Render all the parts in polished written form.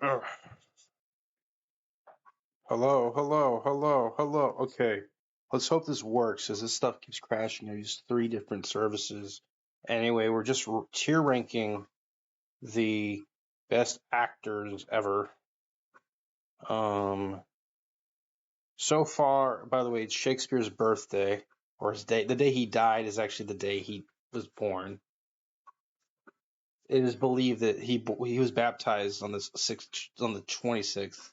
Ugh. Hello, hello, hello, hello. Okay, let's hope this works as this stuff keeps crashing. I use three different services. Anyway, we're just tier ranking the best actors ever. Um, so far, by the way, it's Shakespeare's birthday or his day. The day he died is actually the day he was born. It is believed that he was baptized on the 26th,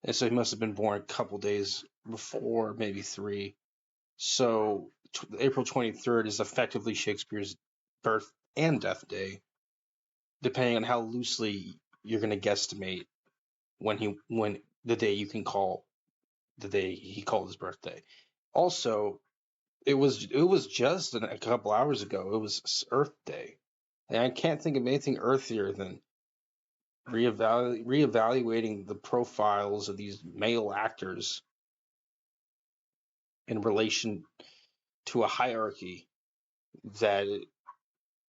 and so he must have been born a couple days before, maybe three. So April 23rd is effectively Shakespeare's birth and death day, depending on how loosely you're going to guesstimate when the day you can call the day he called his birthday. Also, it was just a couple hours ago. It was Earth Day, and I can't think of anything earthier than reevaluating the profiles of these male actors in relation to a hierarchy that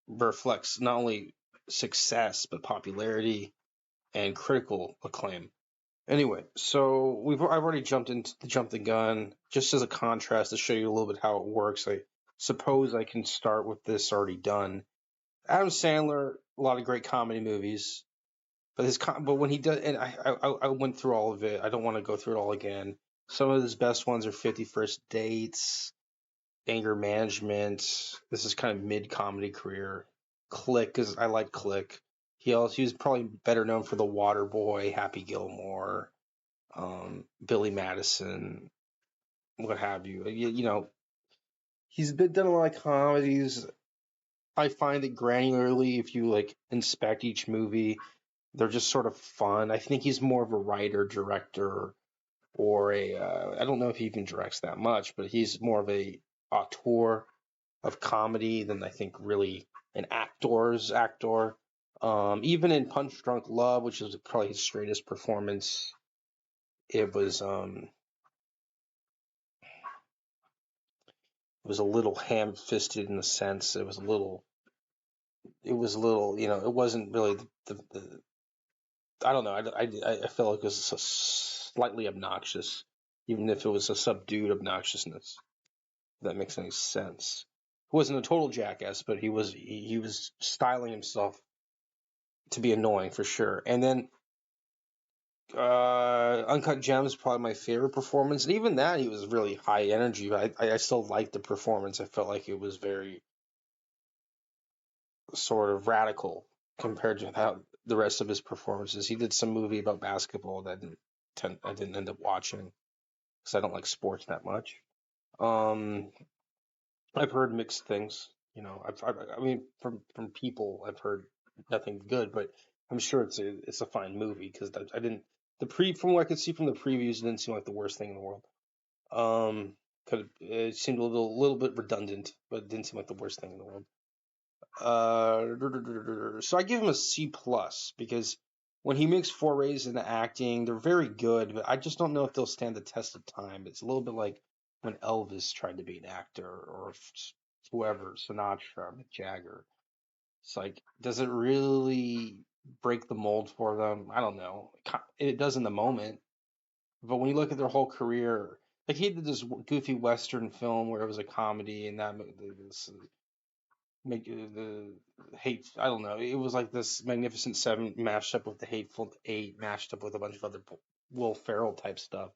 reflects not only success but popularity and critical acclaim. Anyway, so I've already jumped the gun just as a contrast to show you a little bit how it works. I suppose I can start with this already done. Adam Sandler, a lot of great comedy movies, but when he does, and I went through all of it. I don't want to go through it all again. Some of his best ones are 50 First Dates, Anger Management. This is kind of mid comedy career. Click, because I like Click. He was probably better known for The Water Boy, Happy Gilmore, Billy Madison, what have you. He's done a lot of comedies. I find that granularly, if you like inspect each movie, they're just sort of fun. I think he's more of a writer, director, or I don't know if he even directs that much, but he's more of a auteur of comedy than I think really an actor's actor. Even in Punch Drunk Love, which is probably his straightest performance, it was a little ham-fisted in the sense it was a little it wasn't really the I don't know I felt like it was slightly obnoxious, even if it was a subdued obnoxiousness. If that makes any sense. He wasn't a total jackass, but he was styling himself to be annoying for sure. And then Uncut Gems is probably my favorite performance, and even that he was really high energy. But I still liked the performance. I felt like it was very sort of radical compared to how the rest of his performances. He did some movie about basketball that I didn't end up watching because I don't like sports that much. Um, I've heard mixed things. I mean, from people, I've heard nothing good, but I'm sure it's a fine movie because I didn't from what I could see from the previews, it didn't seem like the worst thing in the world. It seemed a little bit redundant, but it didn't seem like the worst thing in the world. So I give him a C plus because when he makes forays into acting, they're very good, but I just don't know if they'll stand the test of time. It's a little bit like when Elvis tried to be an actor, or whoever, Sinatra, Mick Jagger. It's like, does it really break the mold for them? I don't know. It does in the moment, but when you look at their whole career, like he did this goofy Western film where it was a comedy, and that make the hate. I don't know. It was like this Magnificent Seven mashed up with the Hateful Eight, mashed up with a bunch of other Will Ferrell type stuff.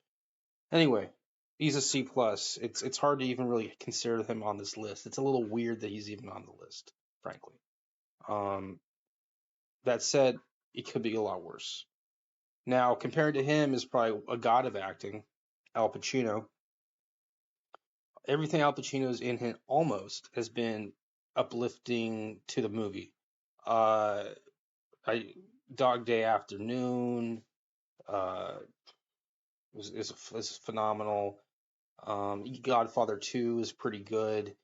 Anyway, he's a C plus. It's hard to even really consider him on this list. It's a little weird that he's even on the list, frankly. Um, that said, it could be a lot worse. Now, compared to him is probably a god of acting, Al Pacino. Everything Al Pacino's in him almost has been uplifting to the movie. Uh, I Dog Day Afternoon uh, is phenomenal. Godfather 2 is pretty good.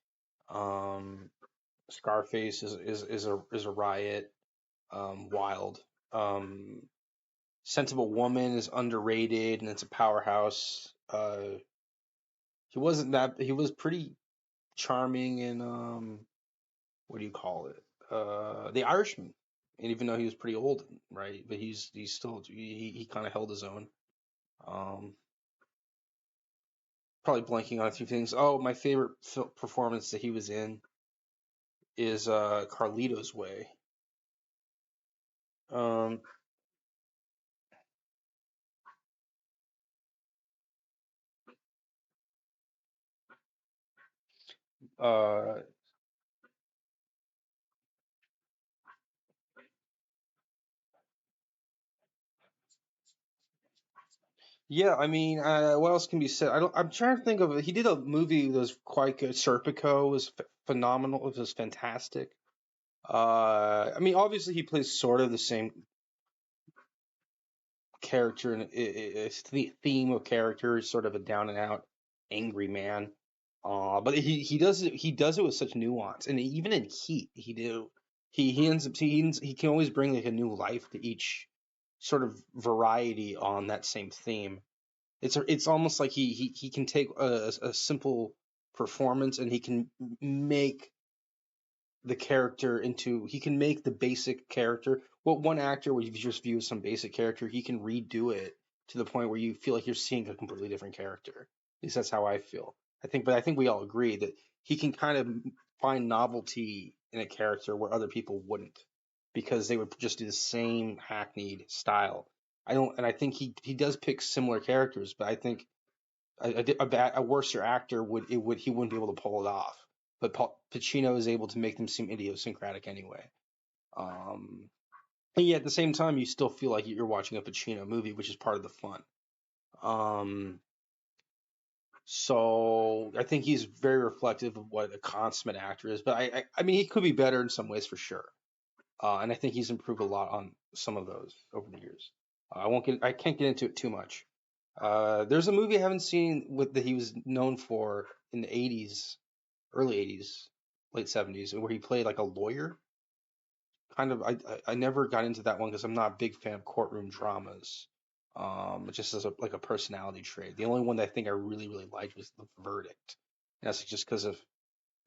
Um, Scarface is a riot. Wild. Sensible Woman is underrated and it's a powerhouse. He was pretty charming in what do you call it? The Irishman. and even though he was pretty old, right? But he's still he kind of held his own. Um, Probably blanking on a few things. Oh, my favorite performance that he was in is Carlito's Way. Um, uh, yeah, I mean, what else can be said? I'm trying to think of. He did a movie that was quite good. Serpico was phenomenal. It was fantastic. I mean, obviously he plays sort of the same character, and it's the theme of character is sort of a down and out angry man. But he does it with such nuance, and even in Heat, he ends up he can always bring like a new life to each sort of variety on that same theme. It's almost like he can take a simple performance and he can make the character into he can make the basic character what one actor where you just view as some basic character he can redo it to the point where you feel like you're seeing a completely different character. At least that's how I feel. I think we all agree that he can kind of find novelty in a character where other people wouldn't because they would just do the same hackneyed style. I think he does pick similar characters, but I think a worser actor he wouldn't be able to pull it off. But Pacino is able to make them seem idiosyncratic anyway. Um, and yet at the same time, you still feel like you're watching a Pacino movie, which is part of the fun. Um, so I think he's very reflective of what a consummate actor is. But I mean, he could be better in some ways for sure. And I think he's improved a lot on some of those over the years. I can't get into it too much. There's a movie I haven't seen that he was known for in the '80s, early '80s, late '70s, where he played like a lawyer. Kind of, I never got into that one because I'm not a big fan of courtroom dramas. Just as like a personality trait. The only one that I think I really really liked was The Verdict. And that's just because of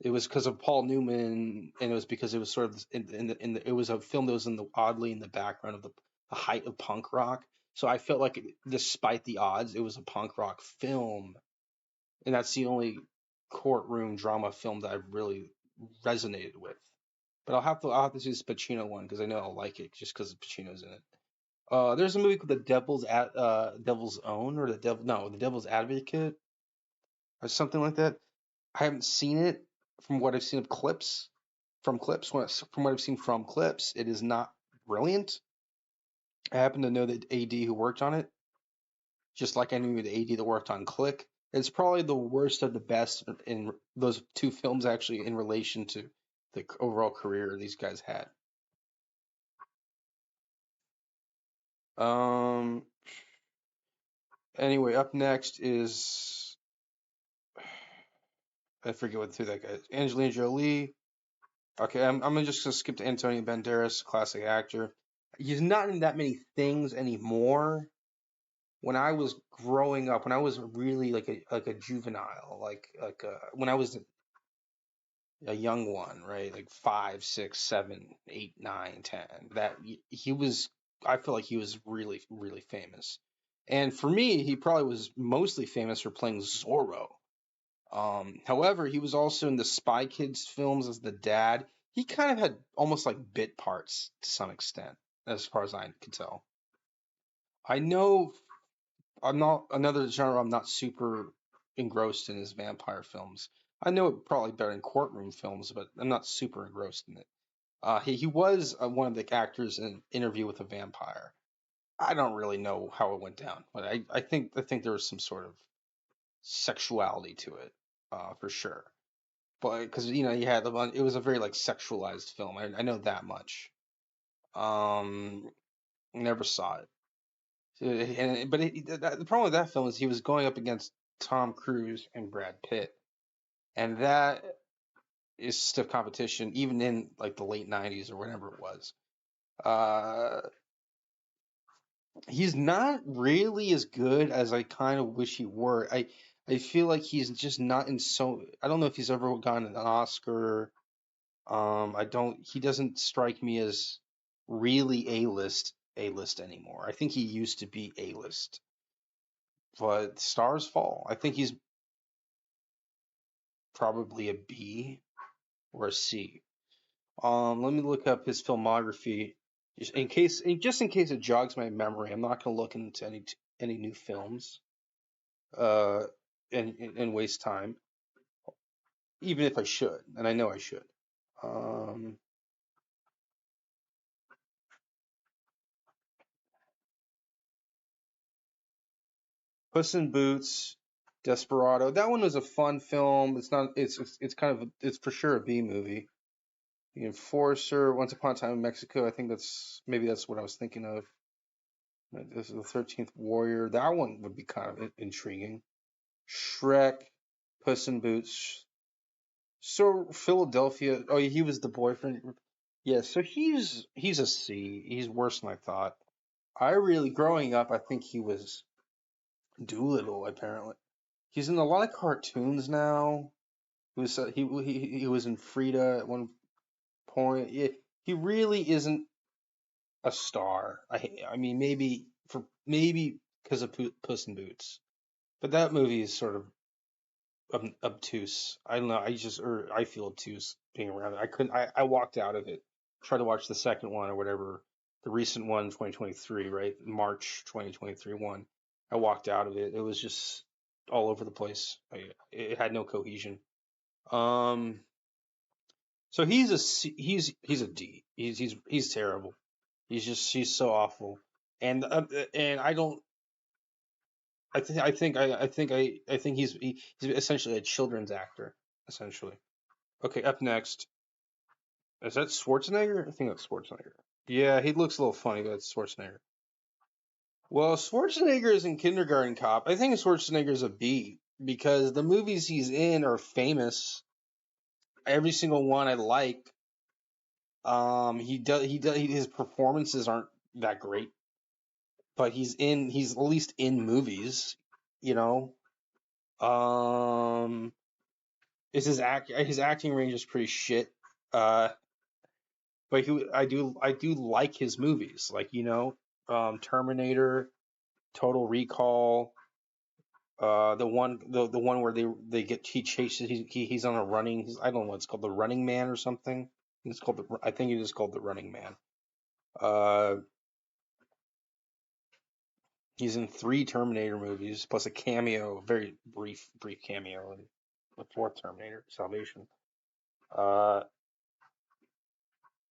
it was because of Paul Newman, and it was because it was sort of it was a film that was oddly in the background of the height of punk rock. So I felt like, despite the odds, it was a punk rock film, and that's the only courtroom drama film that I really resonated with. But I'll have to see this Pacino one because I know I'll like it just because Pacino's in it. There's a movie called Devil's Own, or The Devil's Advocate, or something like that. I haven't seen it. From what I've seen of clips, from what I've seen from clips, it is not brilliant. I happen to know the AD who worked on it, just like I knew the AD that worked on Click. It's probably the worst of the best in those two films, actually, in relation to the overall career these guys had. Um. Anyway, up next is I forget who that guy is. Angelina Jolie. Okay, I'm gonna skip to Antonio Banderas, classic actor. He's not in that many things anymore. When I was growing up, when I was really like a juvenile, when I was a young one, right, like 5, 6, 7, 8, 9, 10, that he was, I feel like he was really really famous. And for me, he probably was mostly famous for playing Zorro. However, he was also in the Spy Kids films as the dad. He kind of had almost like bit parts to some extent, as far as I could tell. I know I'm not another genre I'm not super engrossed in is vampire films. I know it probably better in courtroom films, but I'm not super engrossed in it. He was one of the actors in Interview with a Vampire. I don't really know how it went down, but I think there was some sort of sexuality to it, for sure. But because you had it was a very like sexualized film. I know that much. Um, Never saw it. The problem with that film is he was going up against Tom Cruise and Brad Pitt, and that is stiff competition, even in like the late '90s or whatever it was. Uh, he's not really as good as I kind of wish he were. I feel like he's just not in so. I don't know if he's ever gotten an Oscar. I don't. He doesn't strike me as. really A-list anymore. I think he used to be A-list, but stars fall. I think he's probably a B or a C. Let me look up his filmography just in case it jogs my memory. I'm not gonna look into any new films, uh, and waste time, even if I should, and I know I should. Um, Puss in Boots, Desperado. That one was a fun film. It's not. It's kind of. It's for sure a B movie. The Enforcer, Once Upon a Time in Mexico. I think that's what I was thinking of. This is the 13th Warrior. That one would be kind of intriguing. Shrek, Puss in Boots. So Philadelphia. Oh, he was the boyfriend. Yeah, so he's a C. He's worse than I thought. I really growing up, I think he was Doolittle. Apparently, he's in a lot of cartoons now. He was in Frida at one point. Yeah, he really isn't a star. I mean maybe because of Puss in Boots, but that movie is sort of obtuse. I don't know. I feel obtuse being around it. I couldn't. I walked out of it. Tried to watch the second one or whatever, the recent one, 2023, right? March 2023 one. I walked out of it. It was just all over the place. It had no cohesion. Um. So he's a D. He's terrible. He's so awful. And I don't. I think he's essentially a children's actor, essentially. Okay, up next. Is that Schwarzenegger? I think that's Schwarzenegger. Yeah, he looks a little funny, but it's Schwarzenegger. Well, Schwarzenegger is in Kindergarten Cop. I think Schwarzenegger's a B because the movies he's in are famous. Every single one I like. His performances aren't that great, but he's at least in movies, you know. Um, his acting range is pretty shit. Uh, but I do like his movies, like Terminator, Total Recall, the one where he chases he's on a running I don't know what it's called, the Running Man or something. I think it is called the Running Man. Uh, he's in 3 Terminator movies plus a cameo, very brief cameo in the 4th Terminator, Salvation. Uh,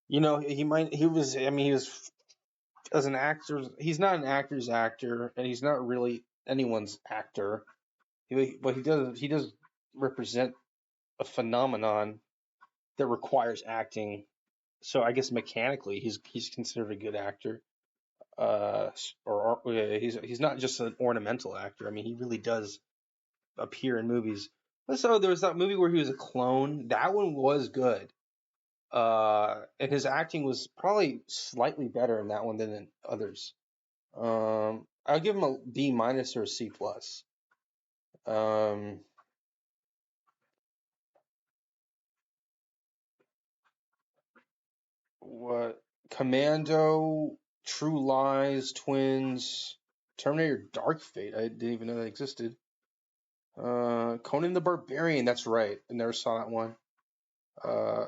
he was as an actor, he's not an actor's actor, and he's not really anyone's actor. But he does represent a phenomenon that requires acting. So I guess mechanically, he's considered a good actor. Yeah, he's not just an ornamental actor. I mean, he really does appear in movies. So there was that movie where he was a clone. That one was good. And his acting was probably slightly better in that one than in others. I'll give him a B minus or a C plus. Um, what Commando, True Lies, Twins, Terminator, Dark Fate. I didn't even know that existed. Conan the Barbarian. That's right. I never saw that one. Uh,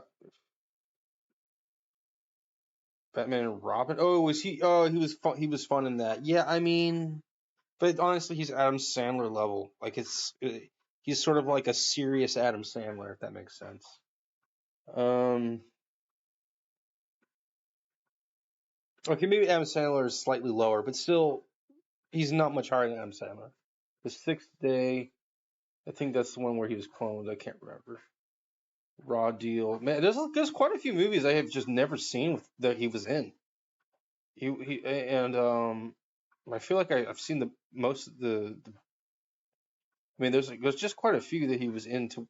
Batman and Robin. Oh, was he? Oh, he was fun. He was fun in that. Yeah, I mean, but honestly, he's Adam Sandler level. Like he's sort of like a serious Adam Sandler, if that makes sense. Um, okay, maybe Adam Sandler is slightly lower, but still, he's not much higher than Adam Sandler. The Sixth Day, I think that's the one where he was cloned. I can't remember. Raw Deal, man. There's quite a few movies I have just never seen that he was in. He and I feel like I've seen the most of the. I mean, there's just quite a few that he was into.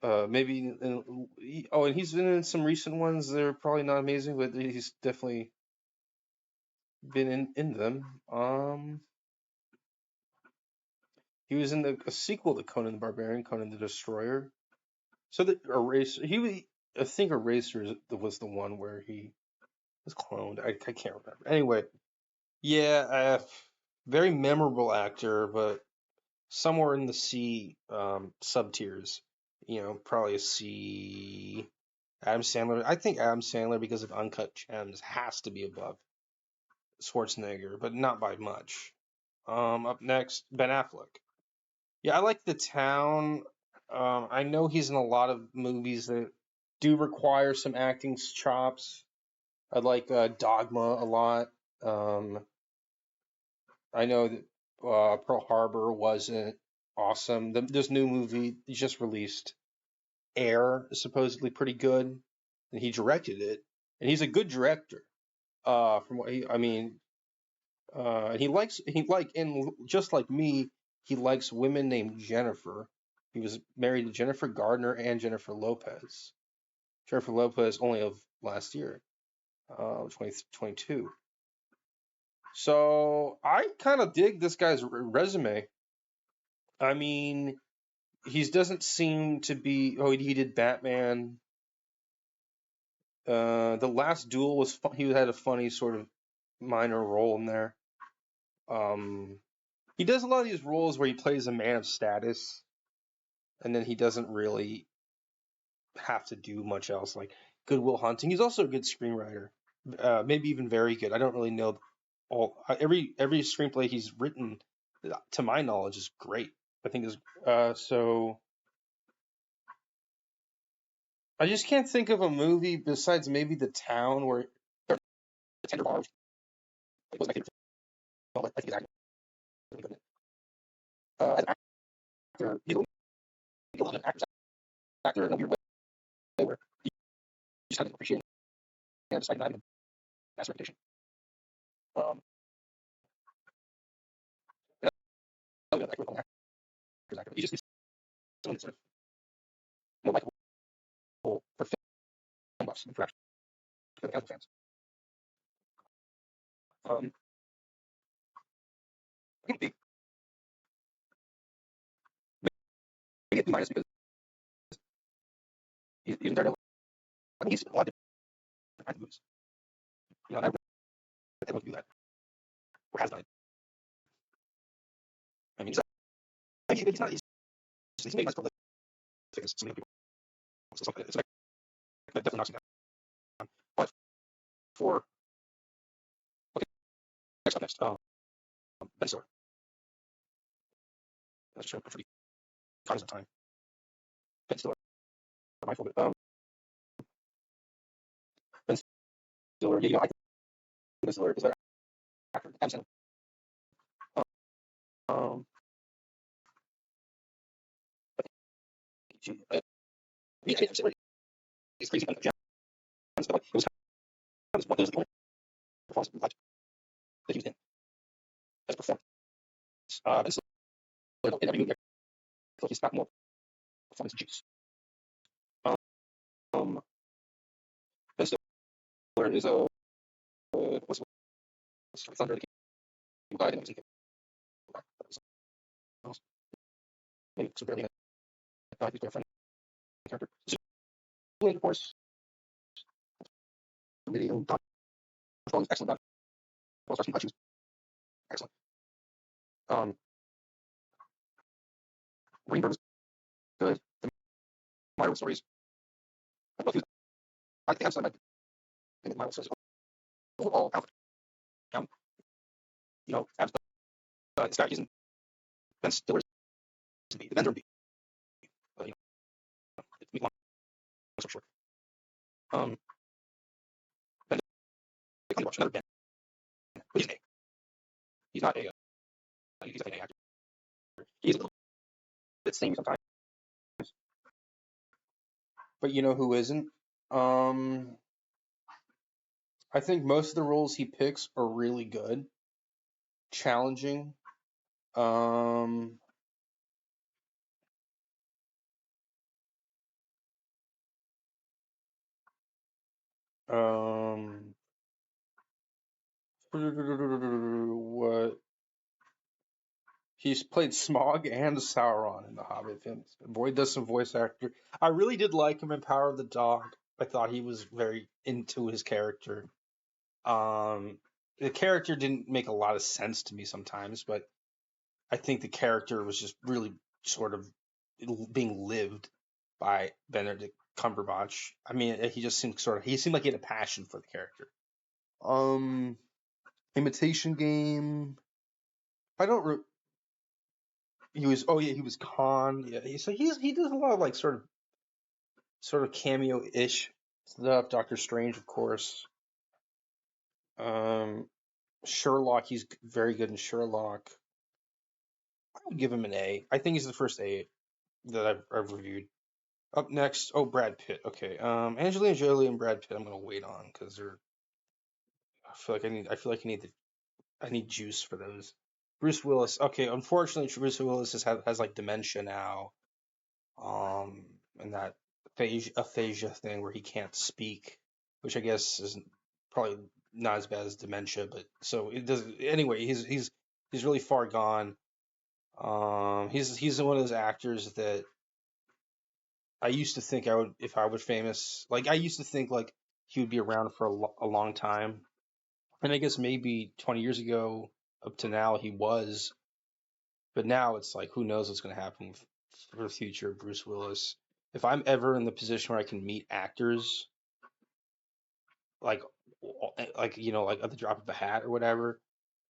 Maybe and he's been in some recent ones. They're probably not amazing, but he's definitely been in them. He was in a sequel to Conan the Barbarian, Conan the Destroyer. So the Eraser, I think Eraser was the one where he was cloned. I can't remember. Anyway, yeah, very memorable actor, but somewhere in the C sub tiers. Probably a C. Adam Sandler. I think Adam Sandler, because of Uncut Gems, has to be above Schwarzenegger, but not by much. Up next, Ben Affleck. Yeah, I like The Town. I know he's in a lot of movies that do require some acting chops. I like Dogma a lot. I know that Pearl Harbor wasn't awesome. This new movie he just released, Air, is supposedly pretty good, and he directed it, and he's a good director. From what I mean, and and just like me, he likes women named Jennifer. He was married to Jennifer Gardner and Jennifer Lopez. Jennifer Lopez only of last year, 2022. So I kind of dig this guy's resume. I mean, he doesn't seem to be. Oh, he did Batman. The Last Duel was fun. He had a funny sort of minor role in there. He does a lot of these roles where he plays a man of status, and then he doesn't really have to do much else. Like Good Will Hunting. He's also a good screenwriter, maybe even very good. I don't really know every screenplay he's written, to my knowledge, is great. I think is so. I just can't think of a movie besides maybe The Town where the Tender Bar was my favorite film. I think it's really good. As an actor, he's a little bit an actor in a weird way where you just kind of appreciate him and despite not having a mass reputation. Um, yeah, he just is someone that's sort of more likable for film buffs than for casual fans. I think maybe it's minus because he's in Daredevil. I think he's in a lot of different kinds of movies. I would able to do that or has done it. I mean, he's not. He's maybe not as prolific as some other people. So it's like that definitely knocks him down. But for okay, next up next, Ben Stiller. Let's try to pretty conscious of time. Ben Stiller, my fault. Ben Stiller, yeah, I think Ben Stiller is better actor than Adam Sandler. Um, Adam Sandler is crazy. But it was kind of one of the only performances that he was in as performance. Ben Stiller in every movie, I feel like he's got more performance juice. Um, Ben Stiller is a what's Thunder the King guy. I didn't was maybe so barely. He's a friend character. So, of course, really excellent. Excellent. Um, Greenberg is good. The Myro stories. I don't know if I think I'm sorry. I think Myro stories overall out. As it's got using Ben Stiller's to be the vendor. It's long so short. Ben Stiller's watch another Ben, but he's an A. He's not a. He's an A actor. He's a little bit samey sometimes. But you know who isn't? I think most of the roles he picks are really good, challenging. What? He's played Smaug and Sauron in the Hobbit films. Boy does some voice actor. I really did like him in Power of the Dog. I thought he was very into his character. The character didn't make a lot of sense to me sometimes, but I think the character was just really sort of being lived by Benedict Cumberbatch. I mean, he just seemed he seemed like he had a passion for the character. Um, Imitation Game. I don't. He was. Oh yeah, he was Khan. Yeah, he does a lot of like sort of cameo ish stuff. Doctor Strange, of course. Um, Sherlock. He's very good in Sherlock. I would give him an A. I think he's the first A that I've reviewed. Up next, oh Brad Pitt. Okay, Angelina Jolie and Brad Pitt. I'm gonna wait on because they're. I feel like I need. I feel like I need juice for those. Bruce Willis. Okay, unfortunately, Bruce Willis has like dementia now. And that aphasia thing where he can't speak, which I guess is probably not as bad as dementia, but so it does. Anyway, he's really far gone. He's one of those actors that I used to think I would, if I was famous, like I used to think like he would be around for a long time, and I guess maybe 20 years ago up to now he was, but now it's like who knows what's going to happen for the future of Bruce Willis. If I'm ever in the position where I can meet actors, like like at the drop of a hat or whatever,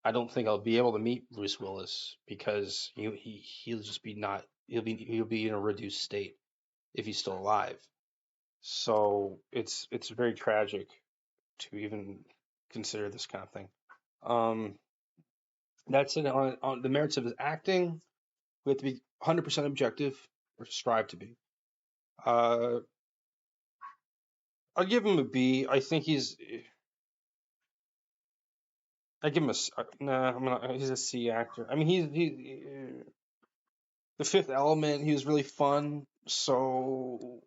I don't think I'll be able to meet Bruce Willis because he'll just be not he'll be in a reduced state if he's still alive. So it's very tragic to even consider this kind of thing. Um, that's it on the merits of his acting. We have to be 100% objective, or strive to be. Uh, I'll give him a B. I think I give him nah. I'm not. He's a C actor. I mean, the Fifth Element. He was really fun. So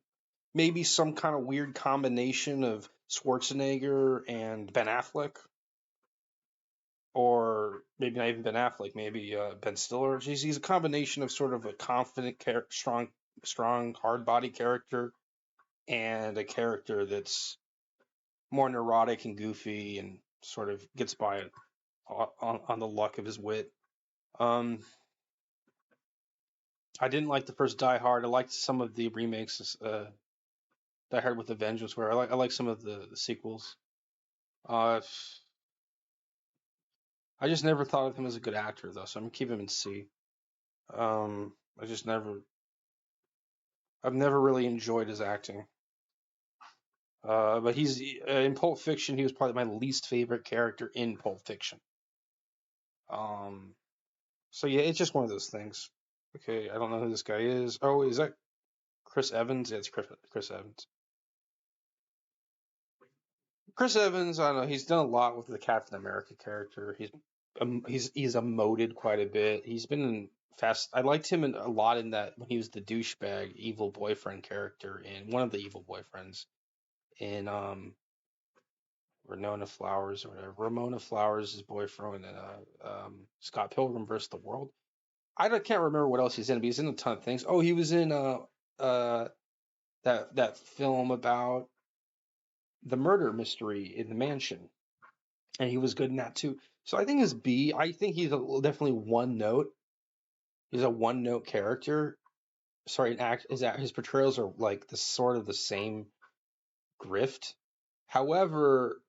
maybe some kind of weird combination of Schwarzenegger and Ben Affleck, or maybe not even Ben Affleck. Maybe Ben Stiller. He's a combination of sort of a confident, strong, hard body character, and a character that's more neurotic and goofy and sort of gets by on the luck of his wit. Um, I didn't like the first Die Hard. I liked some of the remakes. Die Hard with a Vengeance, where I like some of the sequels. Uh, I just never thought of him as a good actor though, so I'm gonna keep him in C. I just never, I've never really enjoyed his acting. But he's in Pulp Fiction. He was probably my least favorite character in Pulp Fiction. Um, so yeah, it's just one of those things. Okay, I don't know who this guy is. Oh, is that Chris Evans? Yeah, it's Chris Evans. Chris Evans, I don't know. He's done a lot with the Captain America character. He's emoted quite a bit. He's been in Fast. I liked him a lot in that when he was the douchebag evil boyfriend character in one of the evil boyfriends in Ramona Flowers or whatever. Ramona Flowers' boyfriend in Scott Pilgrim versus the World. Can't remember what else he's in, but he's in a ton of things. Oh, he was in uh that film about the murder mystery in the mansion, and he was good in that too. So I think his B. I think he's definitely one note. He's a one note character. Sorry, his portrayals are like the sort of the same grift. However,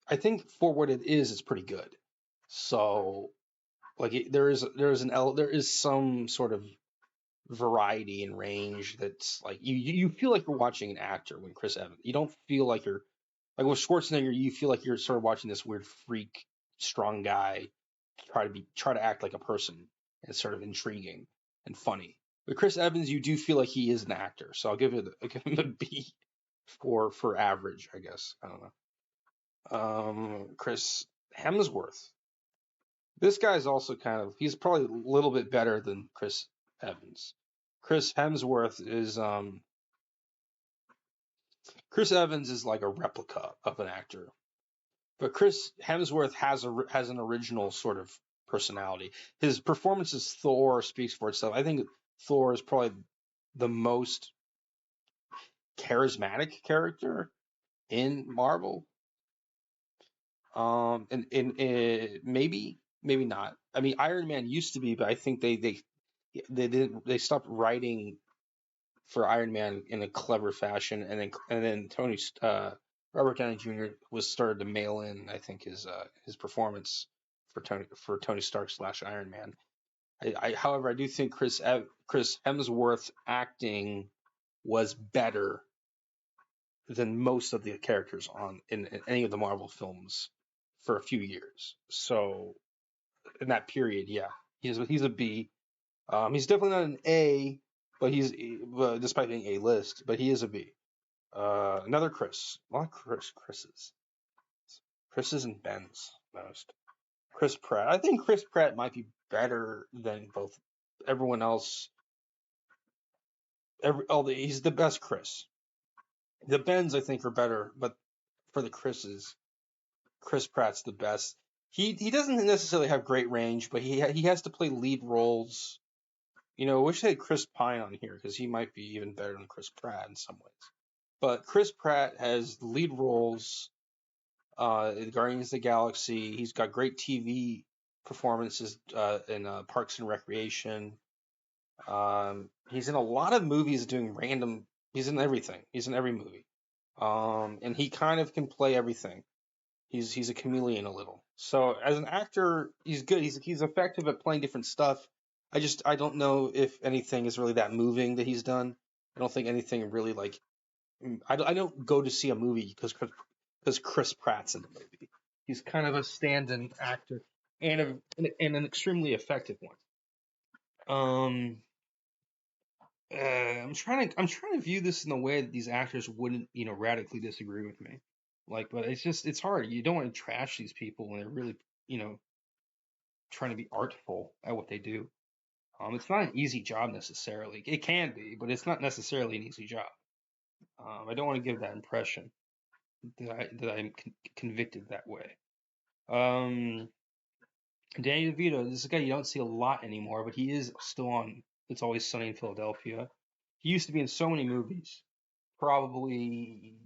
I think for what it is, it's pretty good. So like there is some sort of variety and range that's like you feel like you're watching an actor when Chris Evans. You don't feel like you're like with Schwarzenegger. You feel like you're sort of watching this weird freak, strong guy try to act like a person. And it's sort of intriguing and funny. With Chris Evans, you do feel like he is an actor. So I'll give him a B for average, I guess. I don't know. Chris Hemsworth. This guy's also he's probably a little bit better than Chris Evans. Chris Hemsworth is Chris Evans is like a replica of an actor, but Chris Hemsworth has an original sort of personality. His performance as Thor speaks for itself. I think Thor is probably the most charismatic character in Marvel. And maybe not. I mean, Iron Man used to be, but I think they stopped writing for Iron Man in a clever fashion, and then Robert Downey Jr. was started to mail in, I think, his performance for Tony Stark slash Iron Man. However, I do think Chris Hemsworth's acting was better than most of the characters in any of the Marvel films for a few years. So in that period, yeah, he's a B. He's definitely not an A, but despite being A list, but he is a B. Another Chris. A lot of Chris's and Ben's most. Chris Pratt. I think Chris Pratt might be better than both everyone else. He's the best Chris. The Bens I think are better, but for the Chris's, Chris Pratt's the best. He doesn't necessarily have great range, but he has to play lead roles. I wish they had Chris Pine on here because he might be even better than Chris Pratt in some ways. But Chris Pratt has lead roles in Guardians of the Galaxy. He's got great TV performances in Parks and Recreation. He's in a lot of movies doing random. He's in everything. He's in every movie. And he kind of can play everything. He's a chameleon a little. So as an actor, he's good. He's effective at playing different stuff. I don't know if anything is really that moving that he's done. I don't think anything really like. I don't go to see a movie because Chris Pratt's in the movie. He's kind of a stand-in actor and an extremely effective one. I'm trying to view this in a way that these actors wouldn't radically disagree with me. But it's hard. You don't want to trash these people when they're really trying to be artful at what they do. It's not an easy job necessarily. It can be, but it's not necessarily an easy job. I don't want to give that impression that I'm convicted that way. Danny DeVito, this is a guy you don't see a lot anymore, but he is still on It's Always Sunny in Philadelphia. He used to be in so many movies, probably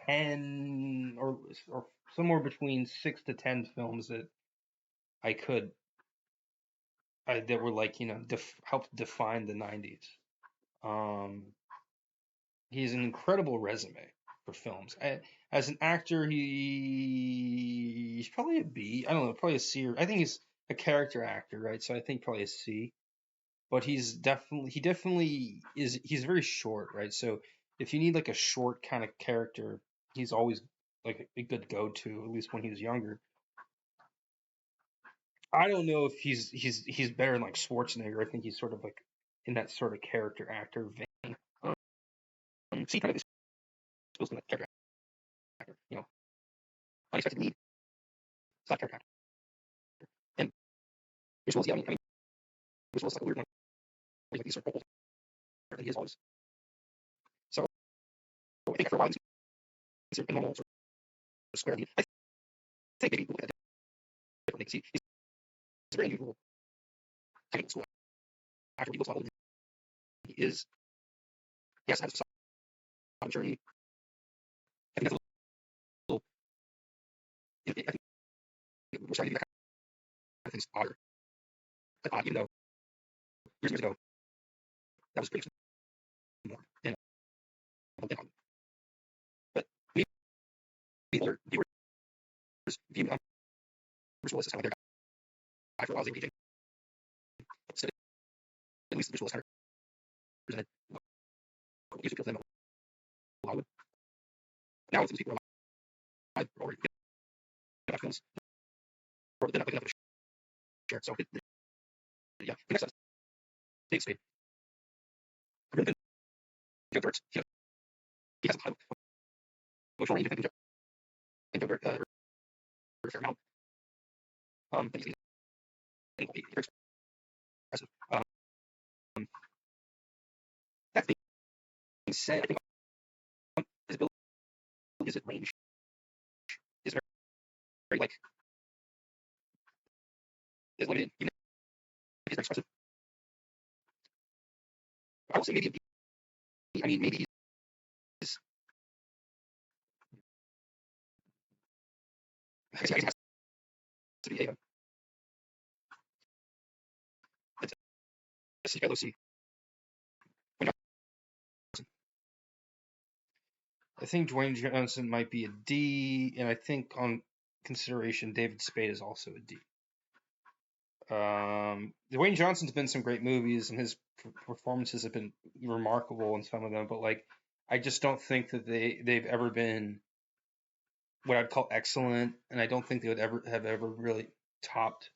10 or somewhere between 6 to 10 films that that were like helped define the 90s. He's an incredible resume for films. As an actor, he's probably a B. I don't know, probably a C. I think he's a character actor, right? So I think probably a C. But he's definitely is. He's very short, right? So if you need like a short kind of character, he's always like a good go-to, at least when he was younger. I don't know if he's better than like Schwarzenegger. I think he's sort of like in that sort of character actor vein. See, kind of supposed to be like character actor, unexpected need, side character actor. And Bruce Willis, yeah, I mean, Bruce Willis is like a weird one. Like these sort of roles that he is always. So I think after a while, he's a normal sort of square. I think maybe look at different things. He's a very unusual technical school actor. He looks a lot older than he is. He has to have some journey. I think that's a little. I think we're starting to do that kind of things odder. Like odd, even though years ago that was pretty more. But maybe older viewers view Bruce Willis as kind of like their guy for a while. They were aging. So at least the Bruce Willis kind of presented what music feels to them a lot. Now it's people are already watch films. Or they're not looking enough to share. So yeah, the next one, Dave Spade. I've really been towards he has a lot of emotional range and over a fair amount. And he's very expressive. That being said, I think his ability, his range is very like is limited, even if he's very expressive. I will say maybe I mean maybe it has to be a C, LOC. I think Dwayne Johnson might be a D, and I think on consideration, David Spade is also a D. Dwayne Johnson's been in some great movies, and his performances have been remarkable in some of them. But like, I just don't think that they've ever been what I'd call excellent, and I don't think they would ever really topped.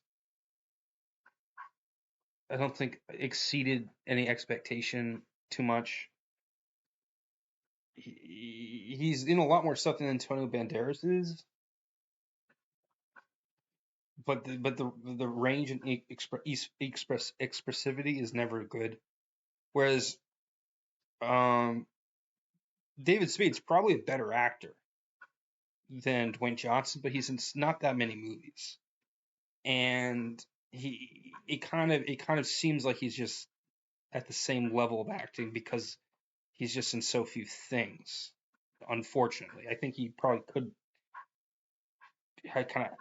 I don't think exceeded any expectation too much. He's in a lot more stuff than Antonio Banderas is, but the range and expressivity is never good. Whereas David Spade's probably a better actor than Dwayne Johnson, but he's in not that many movies, and it kind of seems like he's just at the same level of acting because he's just in so few things. Unfortunately, I think he probably could kind of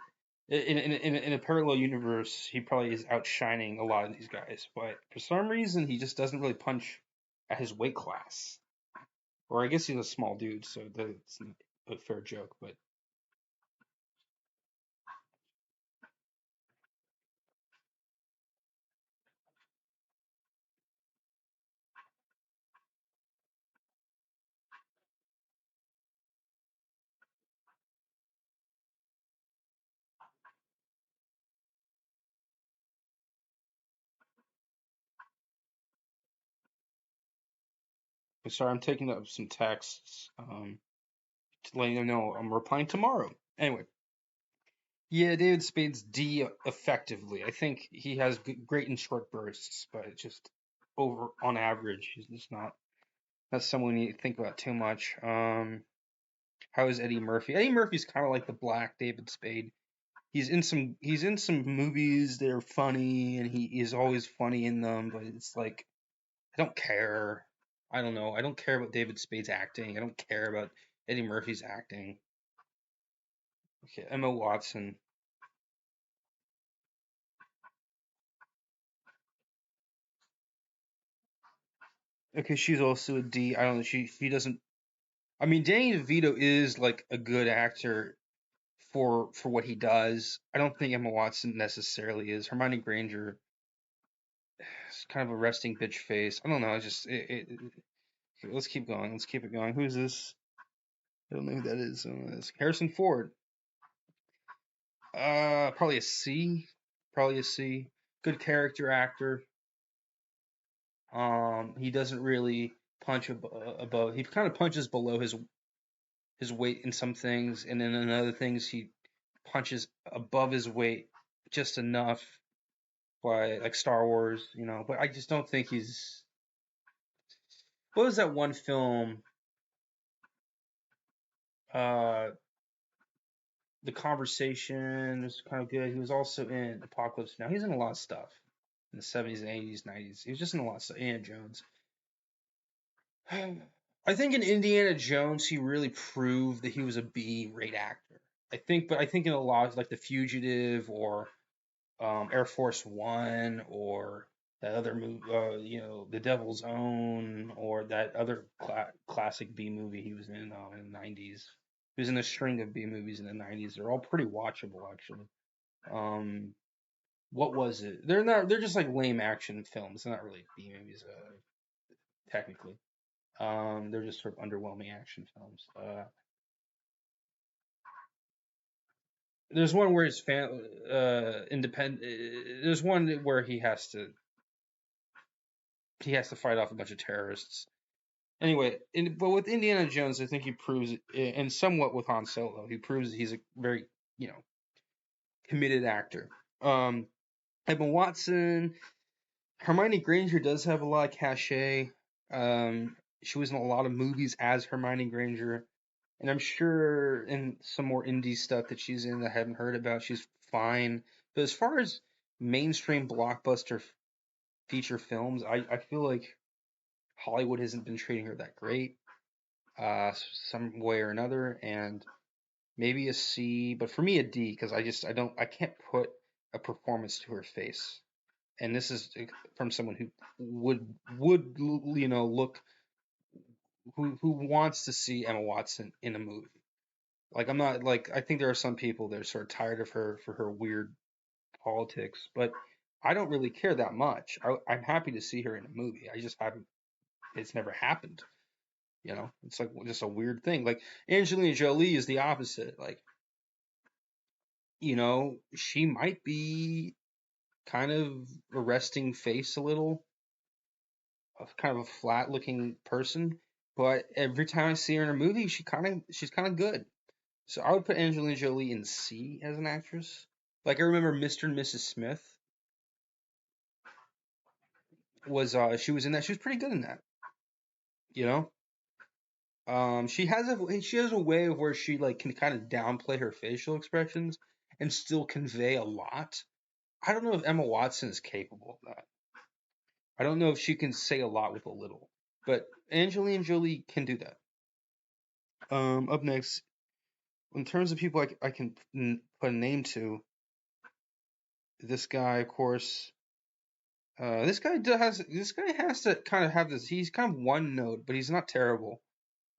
in a parallel universe, he probably is outshining a lot of these guys, but for some reason, he just doesn't really punch at his weight class. Or I guess he's a small dude, so that's a fair joke, but. Sorry, I'm taking up some texts to letting them know I'm replying tomorrow. Anyway, yeah, David Spade's D effectively. I think he has great in short bursts, but just over on average, he's just not someone you think about too much. How is Eddie Murphy? Eddie Murphy's kind of like the black David Spade. He's in some movies that are funny, and he is always funny in them, but it's like I don't care. I don't know. I don't care about David Spade's acting. I don't care about Eddie Murphy's acting. Okay, Emma Watson. Okay, she's also a D. I don't know. She doesn't. I mean, Danny DeVito is like a good actor for what he does. I don't think Emma Watson necessarily is. Hermione Granger is kind of a resting bitch face. I don't know. It's just okay, let's keep going. Let's keep it going. Who's this? I don't know who that is. It's Harrison Ford. Probably a C. Probably a C. Good character actor. He doesn't really punch above. He kind of punches below his weight in some things, and then in other things he punches above his weight just enough. By like Star Wars, you know. But I just don't think he's. What was that one film? Uh, The Conversation was kind of good. He was also in Apocalypse Now. He's in a lot of stuff in the 70s and 80s, 90s. He was just in a lot of stuff. Indiana Jones. I think in Indiana Jones, he really proved that he was a B-rate actor. But I think in a lot like The Fugitive or Air Force One or that other movie, The Devil's Own or that other classic B movie he was in the 90s. He was in a string of B movies in the 90s. They're all pretty watchable, actually. Um, what was it? They're just like lame action films. They're not really B movies, technically. They're just sort of underwhelming action films. There's one where it's independent. There's one where he has to fight off a bunch of terrorists. Anyway, but with Indiana Jones, I think he proves, and somewhat with Han Solo, he proves he's a very committed actor. Emma Watson, Hermione Granger does have a lot of cachet. She was in a lot of movies as Hermione Granger. And I'm sure in some more indie stuff that she's in that I haven't heard about, she's fine. But as far as mainstream blockbuster feature films, I feel like Hollywood hasn't been treating her that great, some way or another. And maybe a C, but for me a D because I can't put a performance to her face. And this is from someone who would look who wants to see Emma Watson in a movie. Like I'm not like I think there are some people that are sort of tired of her for her weird politics, but I don't really care that much. I'm happy to see her in a movie. I just haven't. It's never happened. It's like just a weird thing. Like Angelina Jolie is the opposite. Like, she might be kind of a resting face a little, kind of a flat looking person, but every time I see her in a movie, she's kind of good. So I would put Angelina Jolie in C as an actress. Like I remember Mr. and Mrs. Smith she was in that. She was pretty good in that. You know? She has a way of where she like can kind of downplay her facial expressions and still convey a lot. I don't know if Emma Watson is capable of that. I don't know if she can say a lot with a little, but Angelina Jolie can do that. Up next, in terms of people I can put a name to, this guy, of course. This guy has to kind of have this. He's kind of one note, but he's not terrible.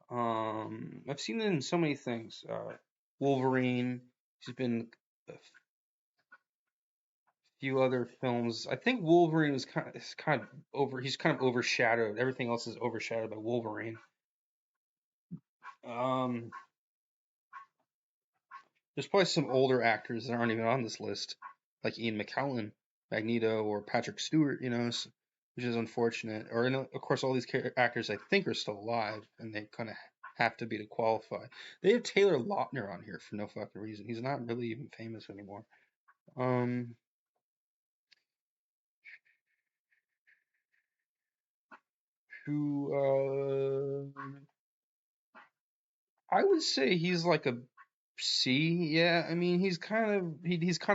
I've seen it in so many things. Wolverine. He's been a few other films. I think Wolverine is kind of over. He's kind of overshadowed. Everything else is overshadowed by Wolverine. There's probably some older actors that aren't even on this list, like Ian McKellen, Magneto, or Patrick Stewart. Which is unfortunate. Or of course, all these actors I think are still alive, and they kind of have to be to qualify. They have Taylor Lautner on here for no fucking reason. He's not really even famous anymore. Who I would say he's like a C. Yeah, I mean he's kind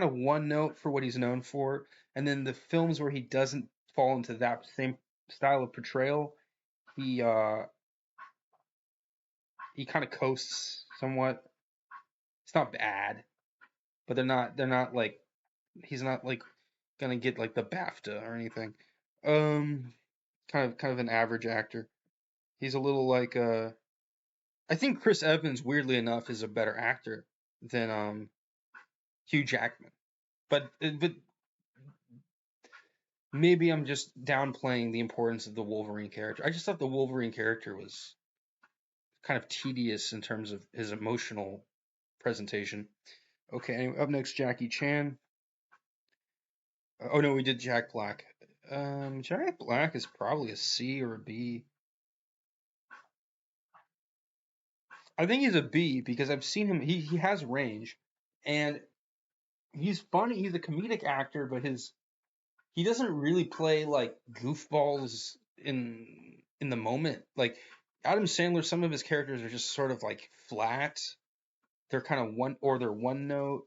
of one note for what he's known for, and then the films where he doesn't fall into that same style of portrayal, he kind of coasts somewhat. It's not bad, but they're not like he's not like gonna get like the BAFTA or anything. Kind of an average actor. He's a little like I think Chris Evans, weirdly enough, is a better actor than Hugh Jackman. But maybe I'm just downplaying the importance of the Wolverine character. I just thought the Wolverine character was kind of tedious in terms of his emotional presentation. Okay, anyway, up next, Jackie Chan. Oh no, we did Jack Black. Jack Black is probably a C or a B. I think he's a B because I've seen him. He has range, and he's funny. He's a comedic actor, but he doesn't really play like goofballs in the moment. Like Adam Sandler, some of his characters are just sort of like flat. They're kind of they're one note,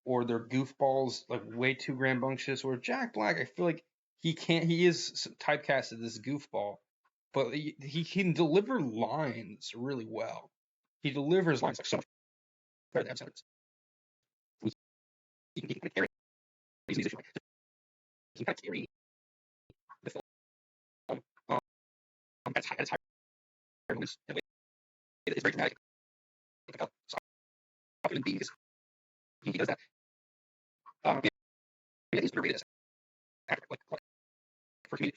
or they're goofballs, like way too rambunctious. Or Jack Black, I feel like he is typecast as this goofball, but he can deliver lines really well. He delivers lines like so much better than Adam Sandler. He can carry. He's a musician. He can kind of carry the film at its higher moments in a way that is very dramatic. So I put him in B because he does that. Yeah, he's underrated as an actor. Like for comedian,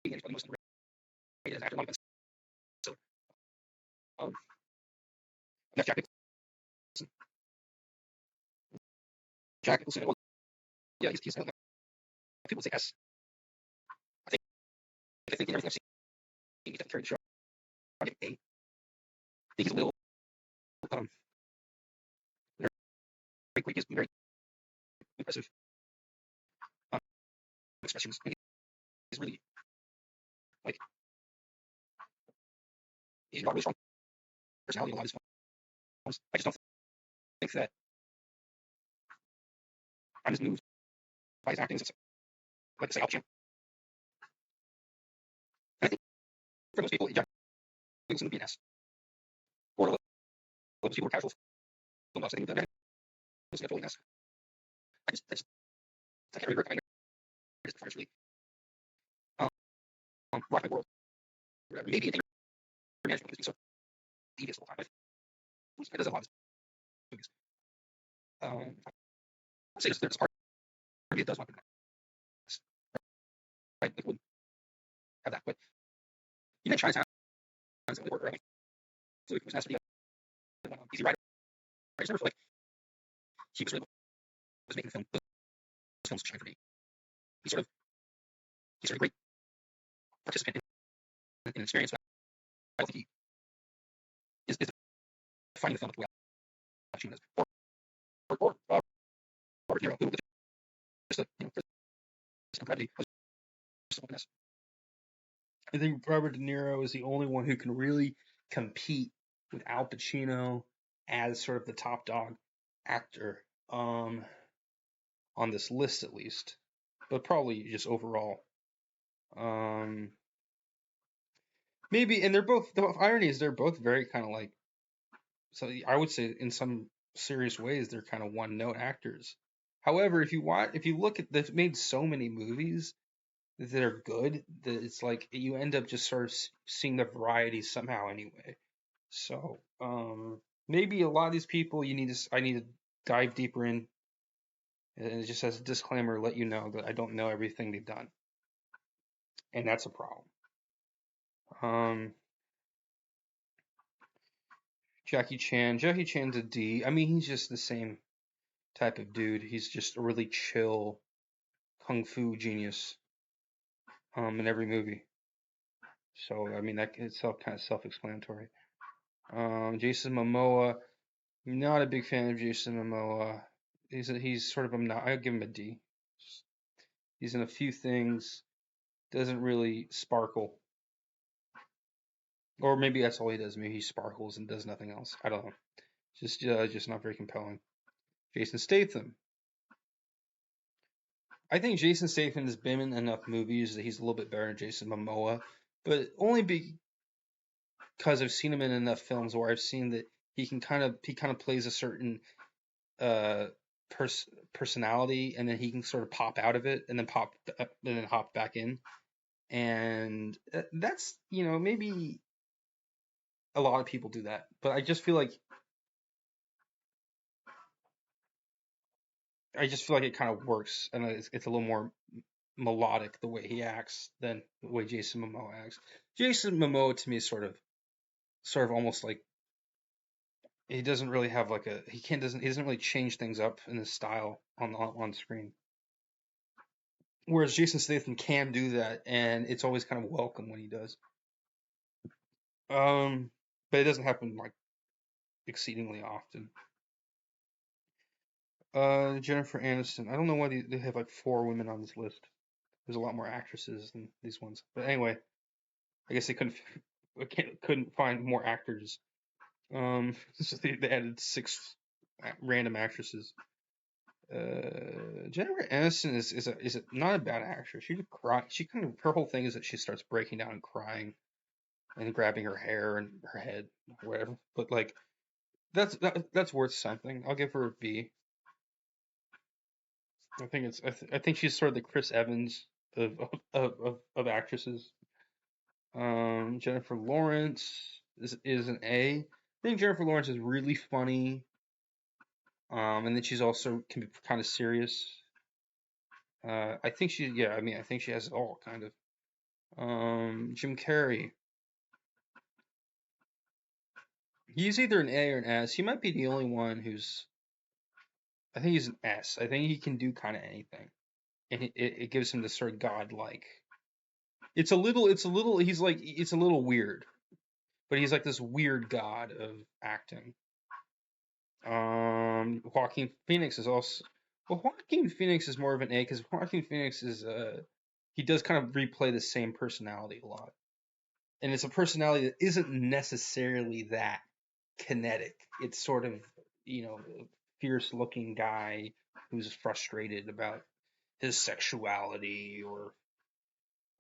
he's probably most underrated as an actor. Long so that's Jack Nicholson. Jack Nicholson. Well, yeah, he's people say S. I think in everything I've seen, he's definitely carried the show. I give A. I think he's a little very quick. He's very impressive expressions. He's really like he's got a really strong personality in a lot of his films. I just don't think that I'm as moved by his acting as like say Al Pacino. And I think for most people, Jack Nicholson would be an S. Or a lot of people are casual film setting with the was totally mess. I can't really recommend it. It's really rock my world. Maybe an international movie, so devious all the time. It does a lot of movies. I'd say there's part of me that does want to right? It would have that, but even Chinatown doesn't really work around. So it was has to be an easy writer. I just never feel like he was really was making film. Those films shine for me. He's sort of a great participant in experience. But I don't think he is defining the film the way I've seen it. Or Robert De Niro, who just for this brevity was something else. I think Robert De Niro is the only one who can really compete with Al Pacino as sort of the top dog actor on this list, at least, but probably just overall. Maybe, and they're both. The irony is they're both very kind of like. So I would say in some serious ways they're kind of one-note actors. However, if you look at, they've made so many movies that are good that it's like you end up just sort of seeing the variety somehow anyway. So maybe a lot of these people I need to dive deeper in, and just as a disclaimer, let you know that I don't know everything they've done, and that's a problem. Jackie Chan's a D. I mean, he's just the same type of dude. He's just a really chill kung fu genius in every movie. So I mean that it's kind of self-explanatory. Jason Momoa, not a big fan of Jason Momoa. He's sort of I'll give him a D. He's in a few things, doesn't really sparkle, or maybe that's all he does. Maybe he sparkles and does nothing else. I don't know. Just not very compelling. Jason Statham. I think Jason Statham has been in enough movies that he's a little bit better than Jason Momoa, but only because I've seen him in enough films where I've seen that he kind of plays a certain personality, and then he can sort of pop out of it and then hop back in, and that's maybe a lot of people do that, but I just feel like it kind of works, and it's a little more melodic the way he acts than the way Jason Momoa acts. Jason Momoa to me is sort of almost like he doesn't really have like he doesn't really change things up in his style on screen. Whereas Jason Statham can do that, and it's always kind of welcome when he does. But it doesn't happen like exceedingly often. Jennifer Aniston. I don't know why they have like 4 women on this list. There's a lot more actresses than these ones. But anyway, I guess they couldn't find more actors. So they added 6 random actresses. Jennifer Aniston is not a bad actress. She could cry. Her whole thing is that she starts breaking down and crying and grabbing her hair and her head, whatever. But like that's worth something. I'll give her a B. I think she's sort of the Chris Evans of actresses. Jennifer Lawrence is an A. I think Jennifer Lawrence is really funny. And then she's also can be kind of serious. I think I think she has it all kind of. Jim Carrey. He's either an A or an S. He might be the only one who's. I think he's an S. I think he can do kind of anything, and it gives him this sort of godlike. It's a little. He's like it's a little weird, but he's like this weird god of acting. Joaquin Phoenix is also. Well, Joaquin Phoenix is more of an A because Joaquin Phoenix is he does kind of replay the same personality a lot, and it's a personality that isn't necessarily that kinetic. It's sort of a fierce looking guy who's frustrated about his sexuality, or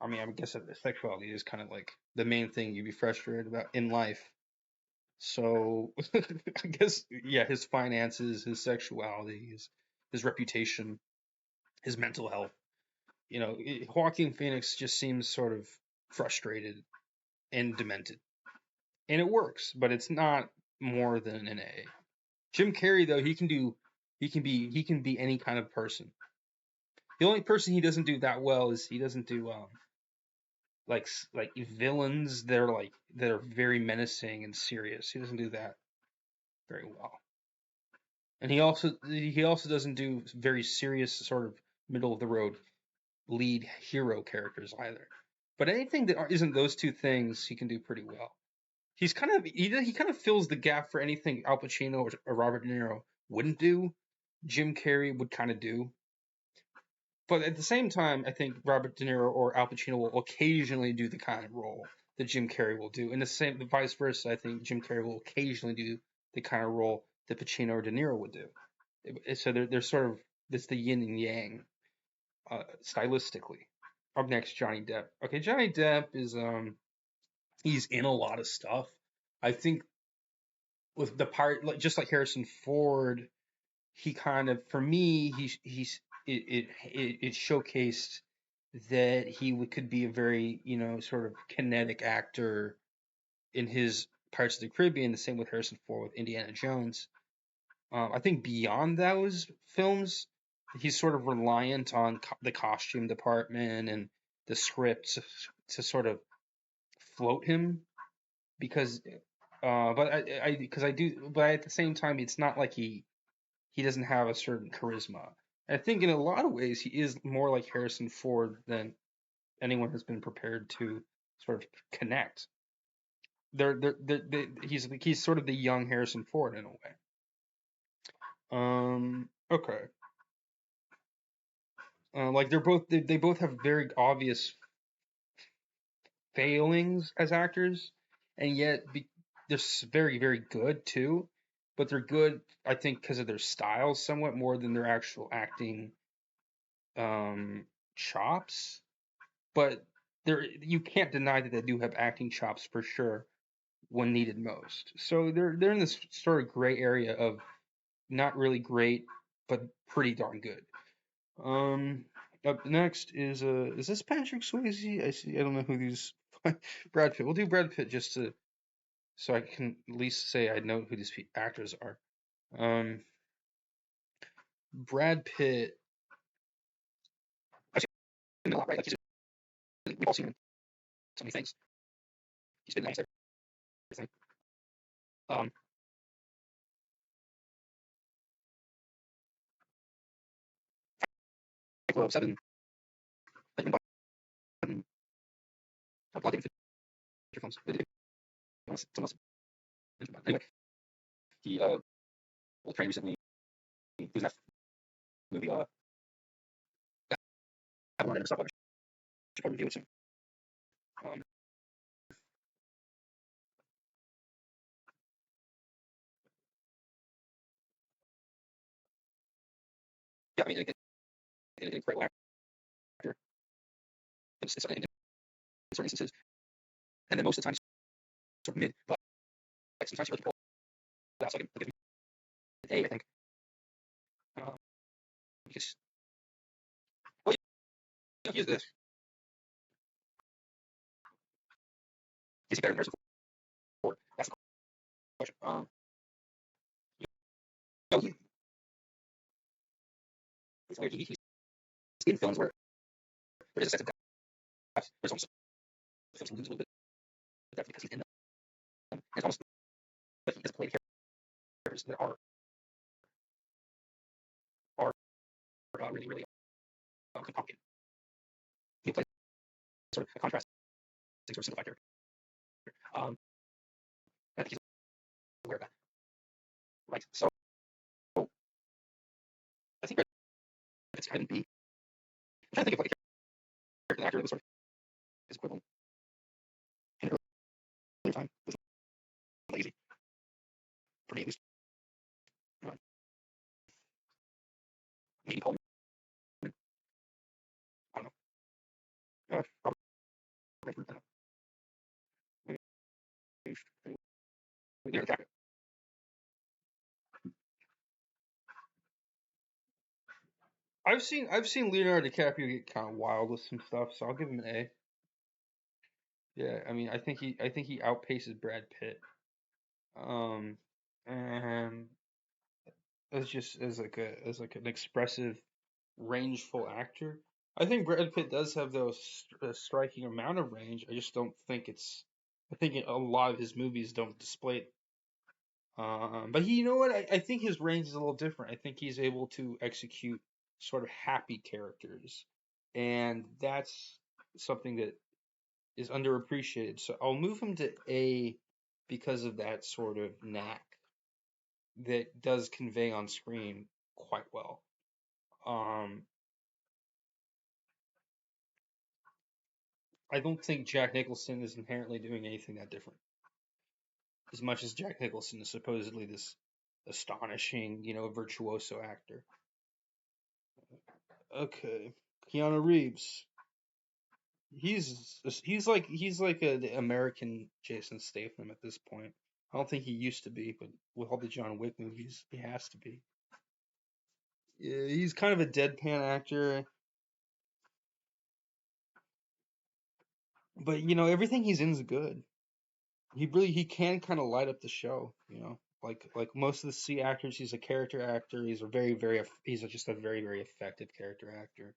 I mean, I guess that sexuality is kind of like the main thing you'd be frustrated about in life. So I guess, yeah, his finances, his sexuality, his reputation, his mental health. Joaquin Phoenix just seems sort of frustrated and demented, and it works, but it's not more than an A. Jim Carrey, though, he can be any kind of person. The only person he doesn't do that well is he doesn't do like villains that are very menacing and serious. He doesn't do that very well. And he also doesn't do very serious sort of middle of the road lead hero characters either. But anything that isn't those two things, he can do pretty well. He kind of fills the gap for anything Al Pacino or Robert De Niro wouldn't do. Jim Carrey would kind of do. But at the same time, I think Robert De Niro or Al Pacino will occasionally do the kind of role that Jim Carrey will do. And the vice versa, I think Jim Carrey will occasionally do the kind of role that Pacino or De Niro would do. So they're sort of, it's the yin and yang stylistically. Up next, Johnny Depp. Okay, Johnny Depp is he's in a lot of stuff. I think with the part, just like Harrison Ford, he kind of, for me, it showcased that he could be a very, sort of kinetic actor in his Pirates of the Caribbean. The same with Harrison Ford with Indiana Jones. I think beyond those films, he's sort of reliant on the costume department and the script to sort of float him, because but at the same time, it's not like he doesn't have a certain charisma. I think in a lot of ways he is more like Harrison Ford than anyone has been prepared to sort of connect. He's sort of the young Harrison Ford in a way. Okay. Like they both have very obvious failings as actors, and yet they're very, very good too. But they're good, I think, because of their style somewhat more than their actual acting chops. But you can't deny that they do have acting chops for sure when needed most. So they're in this sort of gray area of not really great, but pretty darn good. Up next is this Patrick Swayze? I see. I don't know who these. Brad Pitt. We'll do Brad Pitt just so I can at least say I know who these actors are. Brad Pitt. I've seen him a lot, right? Like we've all seen him in so many things. He's been in almost everything. 7, like Button, a lot of different feature films. Someone else mentioned about. Anyway, he was trained recently. He was in that movie Avalon and stuff. I should probably review it soon. Um, yeah, I mean, a great actor in certain instances, and then most of the time sort of mid, but like sometimes he really pull it out. So I give him an A, I think. Because well, yeah, he is this. Is he better than Harrison Ford? That's the question. No, he's weird. He's in films where there is a sense of depth. There's almost films lose a little bit of depth because he's in them. And it's almost like he doesn't play characters that are really, really complicated. He plays sort of a contrast, sort of simplified character. I think he's aware of that. Right. So I think it's kind of B. I'm trying to think of like a character that was sort of his equivalent in an earlier time. It was not easy. For me at least. Uh, maybe Paul. I don't know. Robert Redford. Leonardo DiCaprio. I've seen Leonardo DiCaprio get kind of wild with some stuff, so I'll give him an A. Yeah, I mean, I think he outpaces Brad Pitt. And as like an expressive, rangeful actor. I think Brad Pitt does have those a striking amount of range. I just don't think it's. I think a lot of his movies don't display it. But you know what? I think his range is a little different. I think he's able to execute sort of happy characters, and that's something that is underappreciated. So I'll move him to A because of that sort of knack that does convey on screen quite well. I don't think Jack Nicholson is inherently doing anything that different. As much as Jack Nicholson is supposedly this astonishing, virtuoso actor. Okay, Keanu Reeves. He's like an American Jason Statham at this point. I don't think he used to be, but with all the John Wick movies, he has to be. Yeah, he's kind of a deadpan actor, but everything he's in is good. He can kind of light up the show. Like most of the C actors, he's a character actor. He's just a very very effective character actor.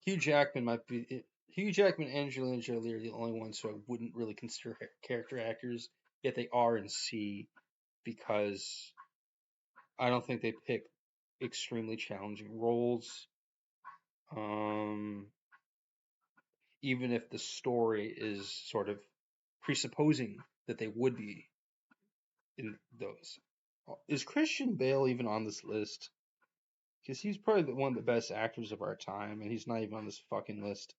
Hugh Jackman might be Hugh Jackman and Angelina Jolie are the only ones who I wouldn't really consider character actors, yet they are in C because I don't think they pick extremely challenging roles. Even if the story is sort of presupposing that they would be in those. Is Christian Bale even on this list? Because he's probably one of the best actors of our time, and he's not even on this fucking list.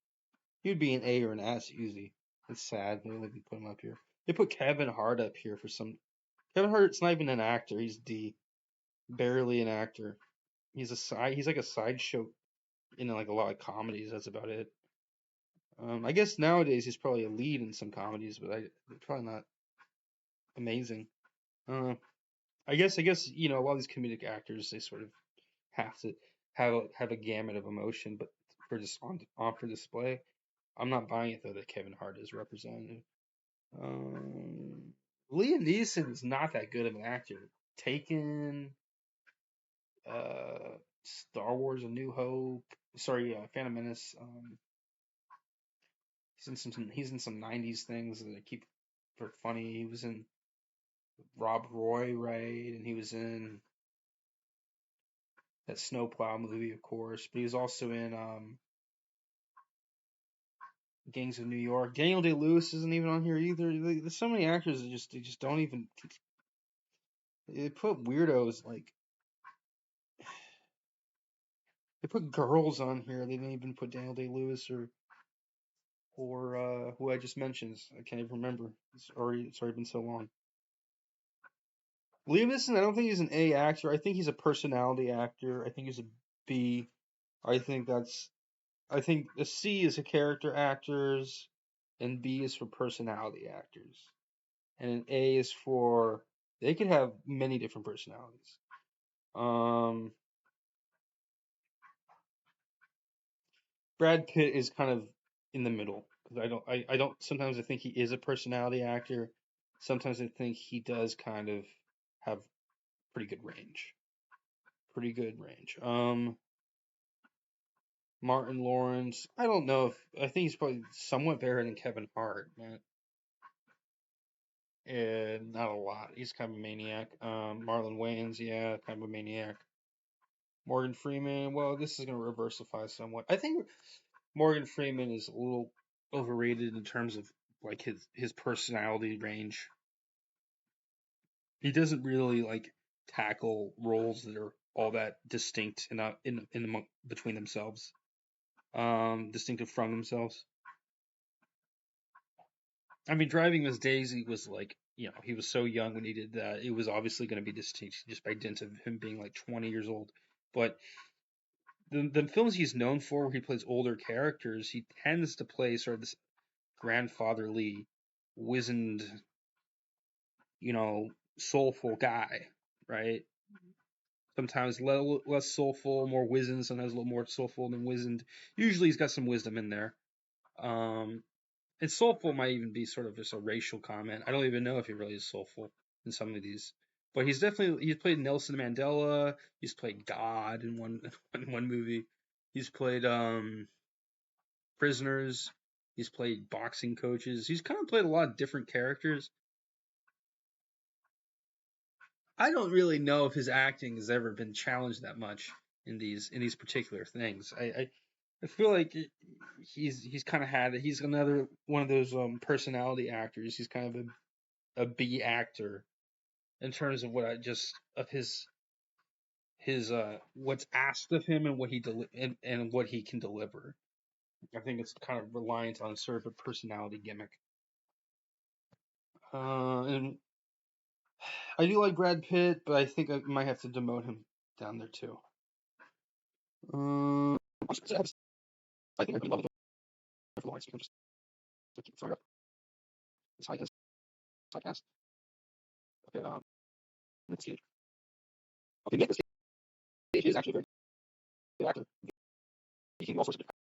He would be an A or an S easy. It's sad they didn't put him up here. They put Kevin Hart up here for some. Kevin Hart's not even an actor. He's D, barely an actor. He's like a sideshow in like a lot of comedies. That's about it. I guess nowadays he's probably a lead in some comedies, but they're probably not amazing. I guess a lot of these comedic actors they sort of have to have a gamut of emotion, but for display. I'm not buying it though that Kevin Hart is represented. Liam Neeson is not that good of an actor. Taken, Star Wars: A New Hope. Sorry, Phantom Menace. He's in some '90s things that keep for funny. He was in Rob Roy, right? And he was in that Snowplow movie, of course. But he was also in Gangs of New York. Daniel Day-Lewis isn't even on here either. There's so many actors that they just don't even. They put weirdos like they put girls on here. They didn't even put Daniel Day-Lewis or who I just mentioned. I can't even remember. It's already been so long. Liam Neeson, I don't think he's an A actor. I think he's a personality actor. I think he's a B. I think a C is a character actors, and B is for personality actors, and an A is for they can have many different personalities. Brad Pitt is kind of in the middle. I don't. Sometimes I think he is a personality actor. Sometimes I think he does kind of have pretty good range. Pretty good range. Martin Lawrence. I don't know if I think he's probably somewhat better than Kevin Hart, but not a lot. He's kind of a maniac. Marlon Wayans, yeah, kind of a maniac. Morgan Freeman. Well, this is gonna reversify somewhat. I think Morgan Freeman is a little overrated in terms of like his personality range. He doesn't really like tackle roles that are all that distinct and between themselves, distinctive from themselves. I mean, Driving Miss Daisy was like he was so young when he did that. It was obviously going to be distinct just by dint of him being like 20 years old. But the films he's known for, where he plays older characters, he tends to play sort of this grandfatherly, wizened soulful guy, right? Sometimes less soulful, more wizened. Sometimes a little more soulful than wizened. Usually he's got some wisdom in there. And soulful might even be sort of just a racial comment. I don't even know if he really is soulful in some of these. But he's played Nelson Mandela. He's played God in one in one movie. He's played prisoners. He's played boxing coaches. He's kind of played a lot of different characters. I don't really know if his acting has ever been challenged that much in these particular things. I feel like he's kind of he's another one of those personality actors. He's kind of a B actor in terms of what I just of his what's asked of him and what and what he can deliver. I think it's kind of reliant on sort of a personality gimmick. And I do like Brad Pitt, but I think I might have to demote him down there too. I think I'm in love with Lawrence. I'm just throwing up this high podcast. Okay, let's see. Okay, Nick Cage is actually a very good actor. He can do all sorts of different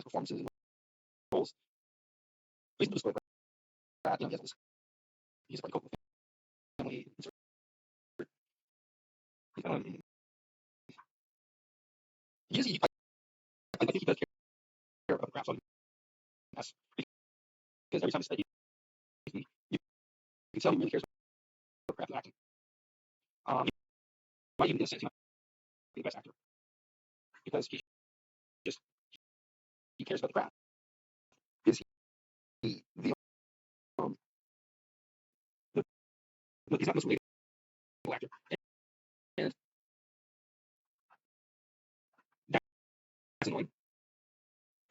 performances and roles. He's just like that. He's a cool family. I think he does care about the craft on us because every time you can tell he really cares about craft acting. He might even be the best actor because just he cares about the craft. Is he um, the, he's not the most relatable actor, and that's annoying.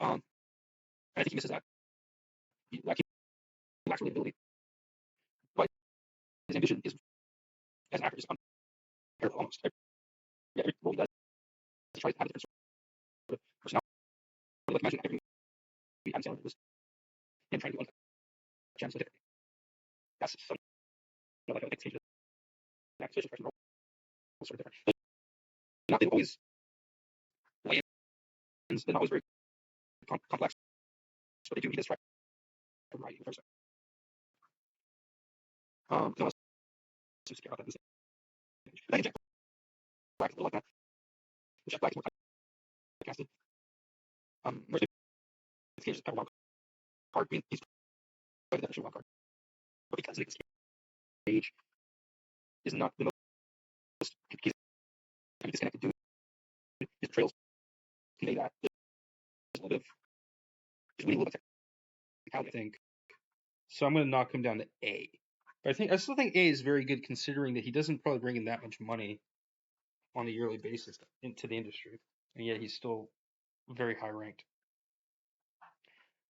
I think he misses that. He lacks relatability, but his ambition is as an actor is unparalleled almost. Every role he does, he tries to have a different sort of personality. Like imagine every movie Adam Sandler was him trying to do one gem so differently. That's some like a stage of that facial expression role sort of different. Not they always land, they're not always very complex, but they do. He does try to write in first. No, I was too scared about that. I think Jack Black is a little like that. Jack Black is more casted. Whereas Nick Cage is kind of wild card. I mean, he's quite a definition wild card. But because Nick Cage is not the most he's disconnected dude, his trails convey that. There's a little bit of there's really a little bit of I think so. I'm going to knock him down to A. But I still think A is very good considering that he doesn't probably bring in that much money on a yearly basis into the industry, and yet he's still very high ranked.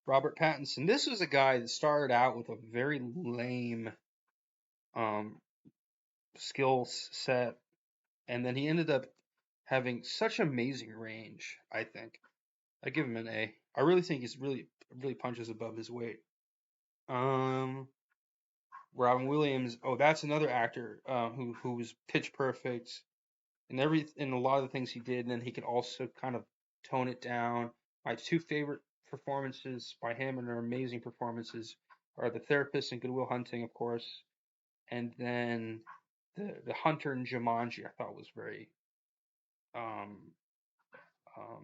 Robert Pattinson. This was a guy that started out with a very lame skill set, and then he ended up having such amazing range. I think I give him an A. I really think he's really punches above his weight. Robin Williams. Oh, that's another actor who was pitch perfect in a lot of the things he did, and then he could also kind of tone it down. My two favorite performances by him, and they're amazing performances, are The Therapist and Good Will Hunting, of course, and then the Hunter in Jumanji. I thought was very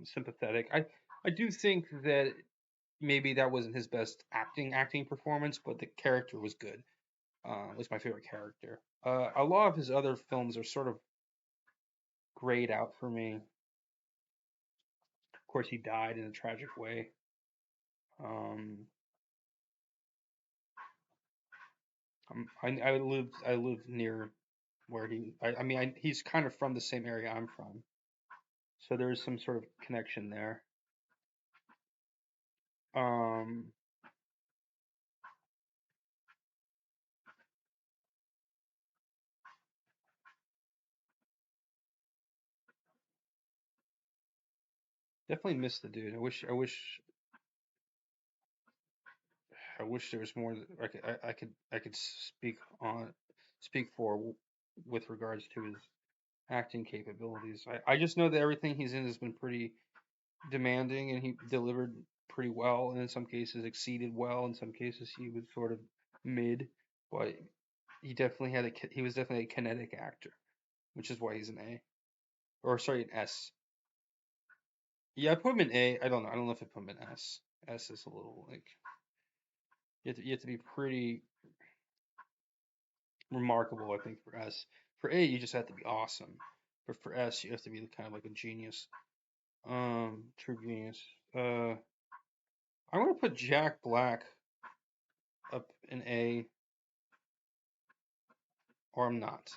sympathetic. I do think that maybe that wasn't his best acting performance, but the character was good. Was my favorite character. A lot of his other films are sort of grayed out for me. Of course, he died in a tragic way. I lived near where he's kind of from the same area I'm from, so there's some sort of connection there. Definitely missed the dude. I wish I wish there was more that I could speak for with regards to his acting capabilities. I just know that everything he's in has been pretty demanding, and he delivered pretty well, and in some cases exceeded well. In some cases, he was sort of mid, but he was definitely a kinetic actor, which is why he's an A, or sorry, an S. Yeah, I put him in A. I don't know. I don't know if I put him in S. S is a little like you have to be pretty remarkable, I think, for S. For A, you just have to be awesome, but for S, you have to be kind of like a genius. True genius. I want to put Jack Black up in A, or I'm not.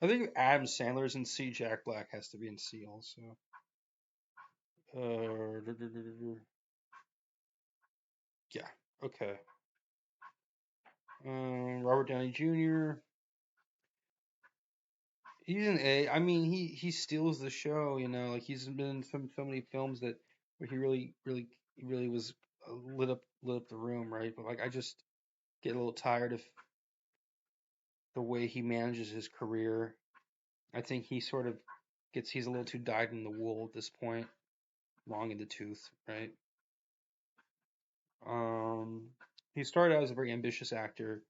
I think Adam Sandler's in C. Jack Black has to be in C also. Yeah. Okay. Robert Downey Jr. He's an A. I mean, he steals the show. Like he's been in so many films that where he really was lit up the room, right? But like I just get a little tired of the way he manages his career. I think he sort of he's a little too dyed in the wool at this point, long in the tooth, right? He started out as a very ambitious actor.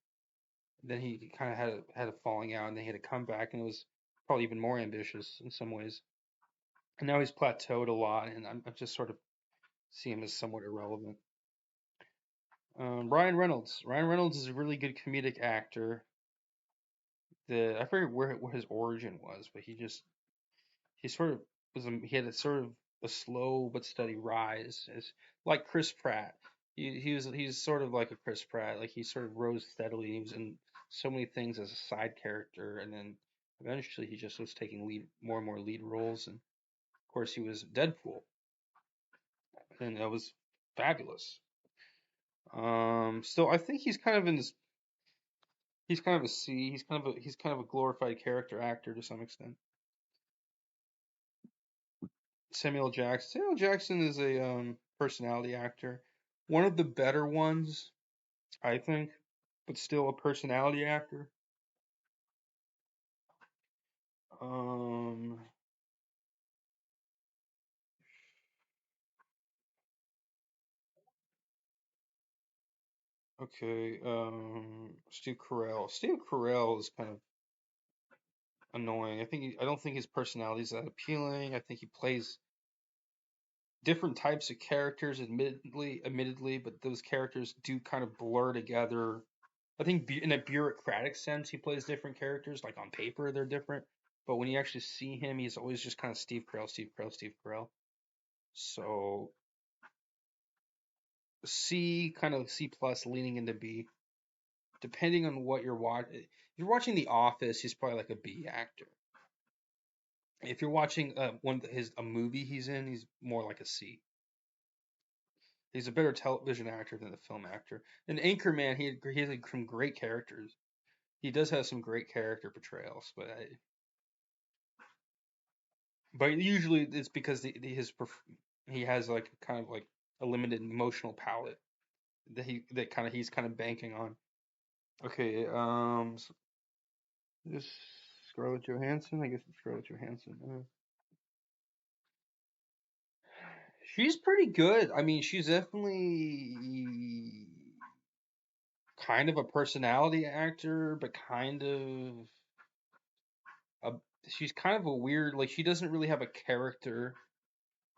Then he kind of had a falling out, and then he had a comeback, and it was probably even more ambitious in some ways. And now he's plateaued a lot, and I just sort of see him as somewhat irrelevant. Ryan Reynolds. Ryan Reynolds is a really good comedic actor. I forget where his origin was, but he sort of he had a sort of a slow but steady rise, as like Chris Pratt. He's sort of like a Chris Pratt. Like he sort of rose steadily. He was in so many things as a side character, and then eventually he just was taking more and more lead roles. And of course he was Deadpool, and that was fabulous. Still, I think he's kind of in this. He's kind of a C. He's kind of a glorified character actor to some extent. Samuel Jackson. Samuel Jackson is a personality actor, one of the better ones, I think, but still a personality actor. Um, okay. Steve Carell. Steve Carell is kind of annoying. I don't think his personality is that appealing. I think he plays different types of characters, admittedly, but those characters do kind of blur together. I think in a bureaucratic sense, he plays different characters. Like on paper, they're different, but when you actually see him, he's always just kind of Steve Carell, Steve Carell, Steve Carell. So C, kind of C plus, leaning into B, depending on what you're watching. If you're watching The Office, he's probably like a B actor. If you're watching a movie he's in, he's more like a C. He's a better television actor than a film actor. In Anchorman, he has some great characters. He does have some great character portrayals, but usually it's because he has like kind of like a limited emotional palette that he's kind of banking on. Okay, this Scarlett Johansson. I guess it's Scarlett Johansson. She's pretty good. I mean, she's definitely kind of a personality actor, but kind of a she's kind of a weird, like she doesn't really have a character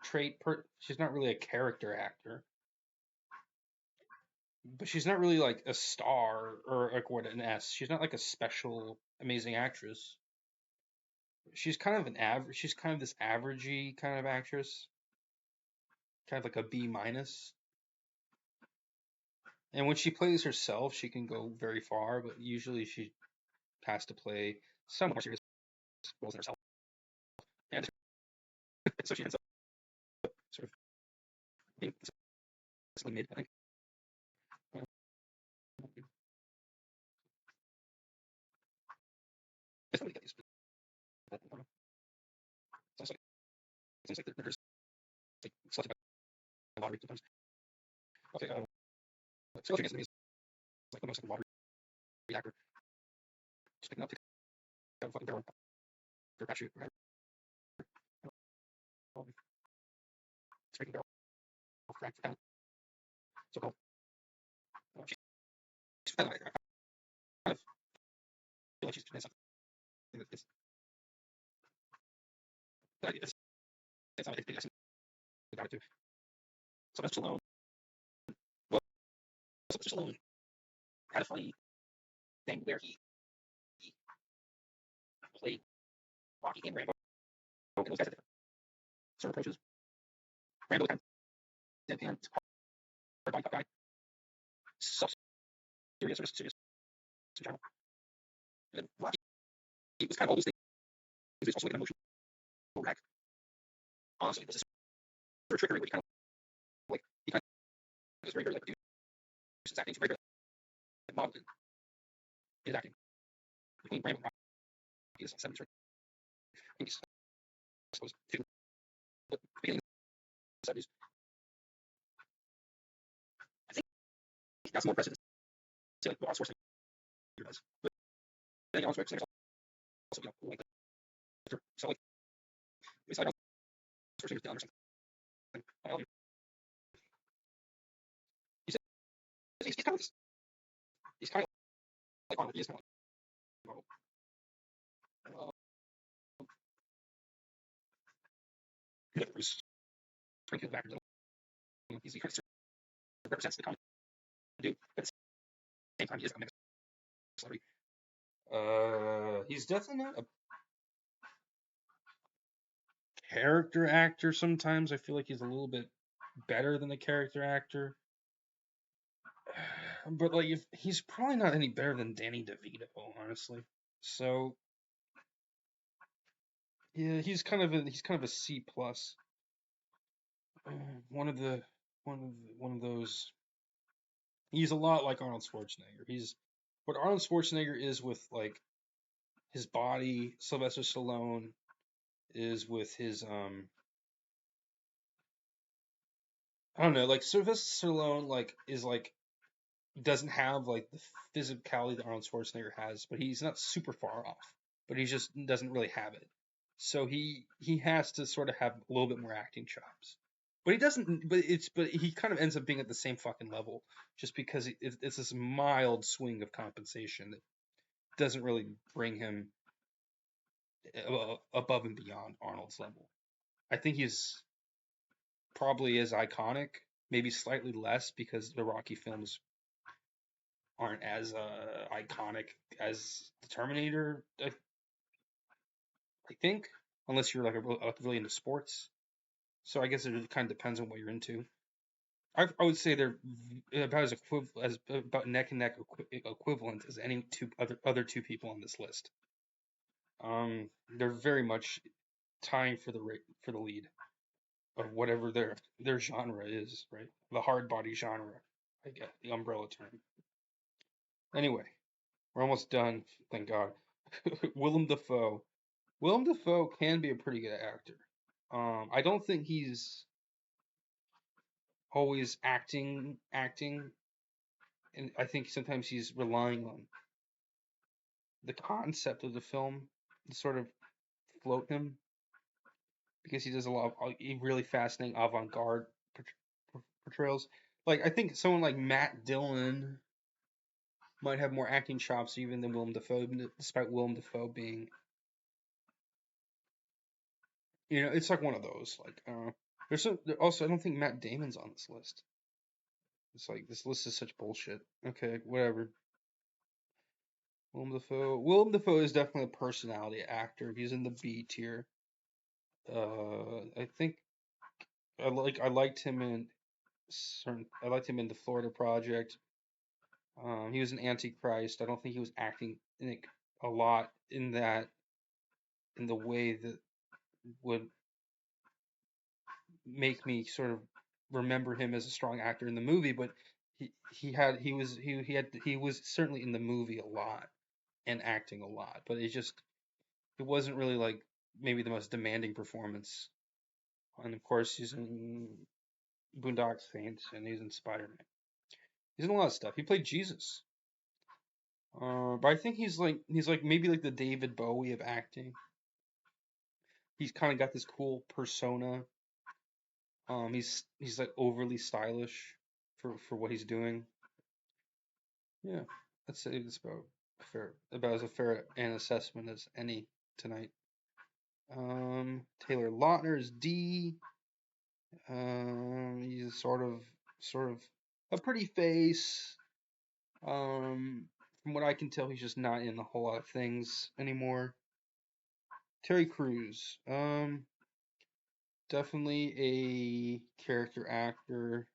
trait. She's not really a character actor, but she's not really like a star or like what an S. She's not like a special amazing actress. She's kind of an average. She's kind of this averagey kind of actress, kind of like a B minus. And when she plays herself, she can go very far, but usually she has to play some more serious roles than herself, and so she ends up sort of being mid. I think. Uh, seems like they're just like selected by lottery sometimes. Okay, Scarlett Johansson is like the most like lottery actor. Just picking up, take out a fucking barrel for a parachute. Right? Striking barrel for talent. So called. She's kind of, I kind of feel like she's doing something that's it's not like it's about it too. Sylvester Stallone. Well, Sylvester Stallone had a funny thing where he played Rocky and Rambo, and those guys had different sort of approaches. Rambo kind of deadpan, hard body guy, soft, serious in general. And then Rocky, he was kind of all those things. He was also like an emotional wreck. Honestly, this is sort of trickery, where he kind of was very like reduced his acting, very like modeled in his acting. Between Rambo and Rocky, is 70s, right? He's, I suppose, but beginning of the 70s. I think he got some more precedence to like what Arnold Schwarzenegger does. But I think Arnold Schwarzenegger's also, like, so like, it's like Arnold Schwarzenegger's done or something. You said he's kind of like Arnold. He is kind of like Marvel. Bruce Springfield actor. He kind of represents the comic dude, but at the same time, he is a mega celebrity. He's definitely not a character actor. Sometimes I feel like he's a little bit better than a character actor. But like, if he's probably not any better than Danny DeVito, honestly. So yeah, he's kind of a C plus. One of those. He's a lot like Arnold Schwarzenegger. He's what Arnold Schwarzenegger is with like his body. Sylvester Stallone is with his I don't know, like Sylvester Stallone like is like doesn't have like the physicality that Arnold Schwarzenegger has, but he's not super far off. But he just doesn't really have it. So he has to sort of have a little bit more acting chops. But he doesn't. But he kind of ends up being at the same fucking level, just because it's this mild swing of compensation that doesn't really bring him above and beyond Arnold's level. I think he's probably as iconic, maybe slightly less because the Rocky films aren't as iconic as the Terminator. I think, unless you're like really into sports. So I guess it kind of depends on what you're into. I would say they're about as about neck and neck equivalent as any other two people on this list. They're very much tying for the lead of whatever their genre is, right? The hard body genre, I guess, the umbrella term. Anyway, we're almost done, thank God. Willem Dafoe. Willem Dafoe can be a pretty good actor. I don't think he's always acting, and I think sometimes he's relying on the concept of the film to sort of float him, because he does a lot of really fascinating avant-garde portrayals. Like I think someone like Matt Dillon might have more acting chops even than Willem Dafoe, despite Willem Dafoe being, it's like one of those. Like also I don't think Matt Damon's on this list. It's like this list is such bullshit. Okay, whatever. Willem Dafoe is definitely a personality actor. He's in the B tier. I think I liked him in the Florida Project. He was an Antichrist. I don't think he was acting in it a lot in the way that would make me sort of remember him as a strong actor in the movie, but he was certainly in the movie a lot and acting a lot, but it wasn't really like maybe the most demanding performance And of course, he's in Boondock Saints, and he's in Spider-Man. He's in a lot of stuff. He played Jesus. But I think he's like maybe like the David Bowie of acting. He's kind of got this cool persona. He's like overly stylish for what he's doing. Yeah, I'd say it's about as fair an assessment as any tonight. Taylor Lautner is D. He's sort of a pretty face. From what I can tell, he's just not in a whole lot of things anymore. Terry Crews, definitely a character actor,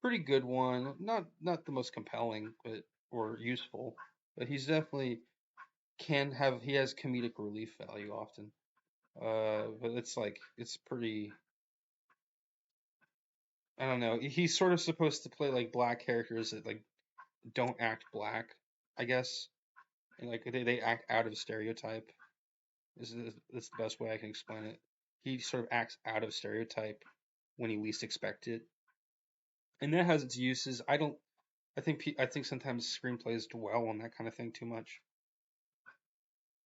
pretty good one. Not the most compelling, but or useful, but he's definitely he has comedic relief value often. But it's pretty. I don't know. He's sort of supposed to play like black characters that like don't act black, I guess, and like they act out of stereotype. That's the best way I can explain it. He sort of acts out of stereotype when you least expect it, and that has its uses. I think sometimes screenplays dwell on that kind of thing too much.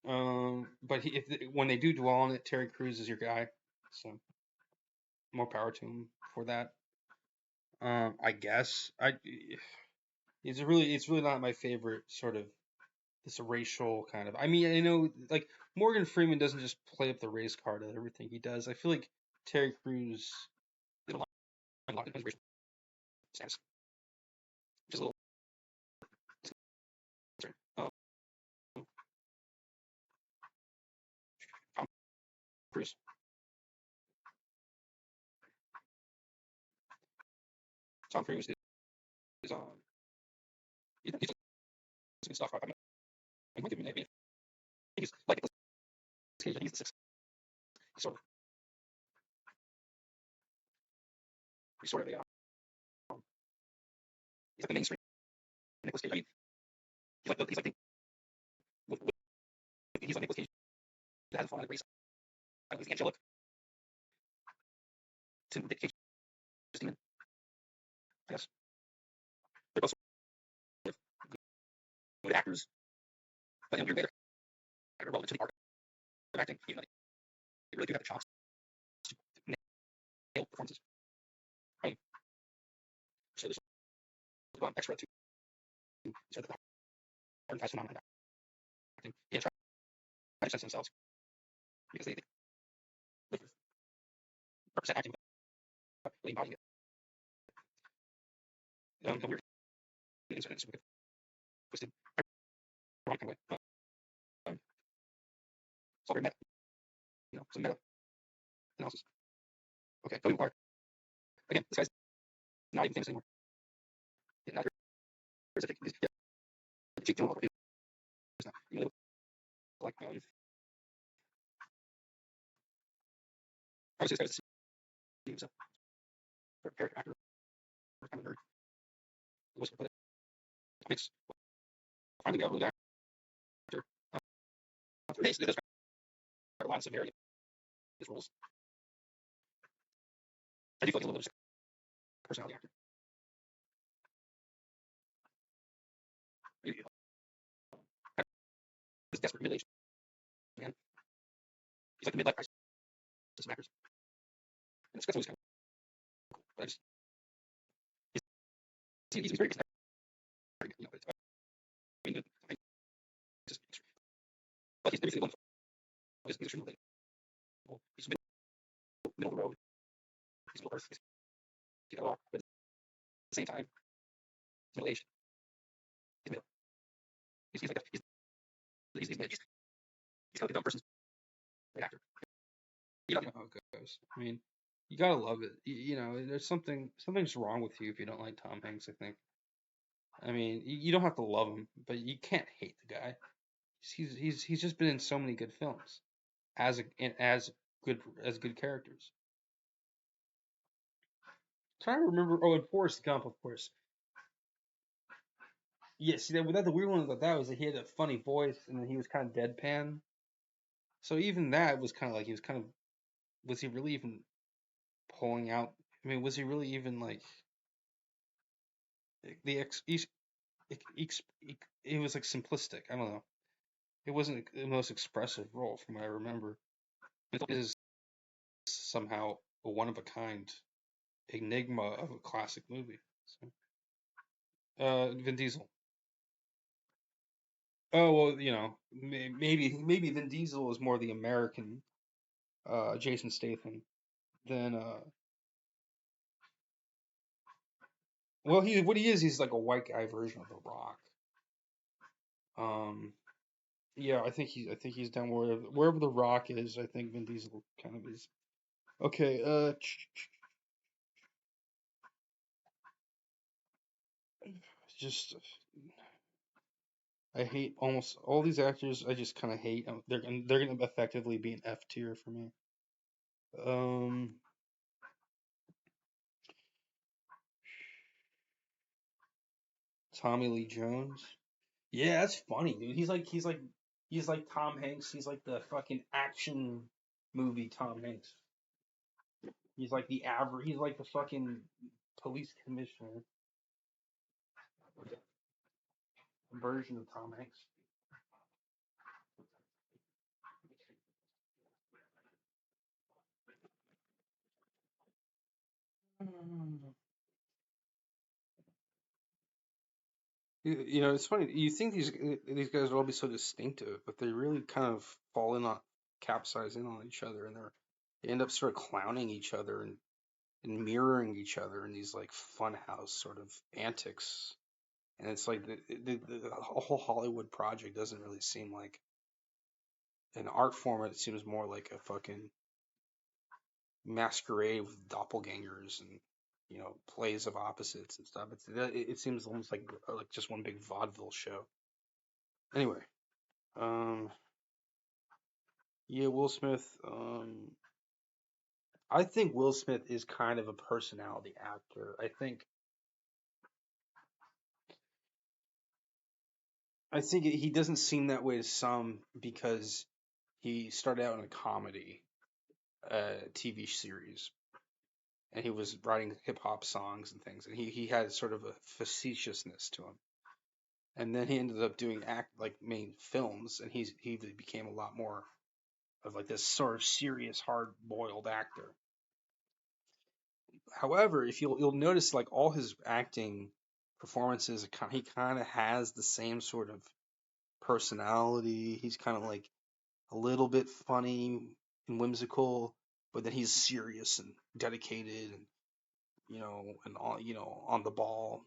But when they do dwell on it, Terry Crews is your guy, so more power to him for that. I guess it's really not my favorite sort of this racial kind of. I mean, I know like Morgan Freeman doesn't just play up the race card at everything he does. I feel like Terry Crews did a lot of racial stance, which is a little concerned. Tom Cruise. Tom Cruise is he's good stuff. I might give him an A. He's like he's the sixth. He's sort of a he's like the mainstream Nicolas Cage. I mean, he's like the he's like Nicolas Cage that has fun on the race. He's the angelic to Nick Cage demon. I guess they're both sort of good actors, but you're better relevant to the art of acting. You know, they really do have the chops to nail performances. Right? So there's extra to sort of the hard and fast phenomenon of acting. Yeah, try to sense themselves because they represent acting without really embodying it. The weird incidents with twisted, ironic kind of way. It's all very meta. You know, some meta analysis. Okay, Toby Maguire. Again, this guy's not even famous anymore. Yeah, not there's a Jake Gyllenhaal is not. You know, like obviously this guy's himself for a character actor, or kind of nerd. It was for the comics. Finally, we got a really actor. For this, there's a lot of severity in his roles. I do feel like he's a little bit of a personality actor. This desperate middle-aged man. He's like the midlife crisis of actors. And that's always kind of cool. But he's very good. You know, I mean, just, but he's basically one. He's extremely relatable. He's middle of the road. He's middle earth. He's got a lot, but at the same time, he's middle aged. He's middle. He's like he's kind of a dumb person's great actor. You know how it goes. I mean, you gotta love it. You know, there's something's wrong with you if you don't like Tom Hanks. I think. I mean, you don't have to love him, but you can't hate the guy. He's just been in so many good films, as good characters. Trying to remember. Oh, and Forrest Gump, of course. Yeah, see that the weird one about that was that he had a funny voice and then he was kind of deadpan. So even that was kind of like he was kind of was he really even pulling out. I mean, was he really even like the ex? It was like simplistic. I don't know. It wasn't the most expressive role from what I remember. It is somehow a one of a kind enigma of a classic movie. So, Vin Diesel. Oh well, maybe Vin Diesel is more the American Jason Statham than well, what he is, he's like a white guy version of The Rock. Yeah, I think he's down wherever The Rock is. I think Vin Diesel kind of is. Okay, just I hate almost all these actors. I just kind of hate. They're gonna effectively be an F tier for me. Um, Tommy Lee Jones. Yeah, that's funny, dude. He's like Tom Hanks. He's like the fucking action movie Tom Hanks. He's like the average. He's like the fucking police commissioner version of Tom Hanks. It's funny. You think these guys would all be so distinctive, but they really kind of fall in on capsize in on each other, and they end up sort of clowning each other and mirroring each other in these like funhouse sort of antics. And it's like the whole Hollywood project doesn't really seem like an art form. It seems more like a fucking masquerade with doppelgangers and plays of opposites and stuff. It seems almost like just one big vaudeville show. Anyway, um, yeah, Will Smith. I think Will Smith is kind of a personality actor. I think he doesn't seem that way to some because he started out in a comedy TV series, and he was writing hip hop songs and things, and he had sort of a facetiousness to him. And then he ended up doing main films, and he became a lot more of like this sort of serious, hard boiled actor. However, if you'll notice, like all his acting performances, he kind of has the same sort of personality. He's kind of like a little bit funny and whimsical, but then he's serious and dedicated, and on the ball.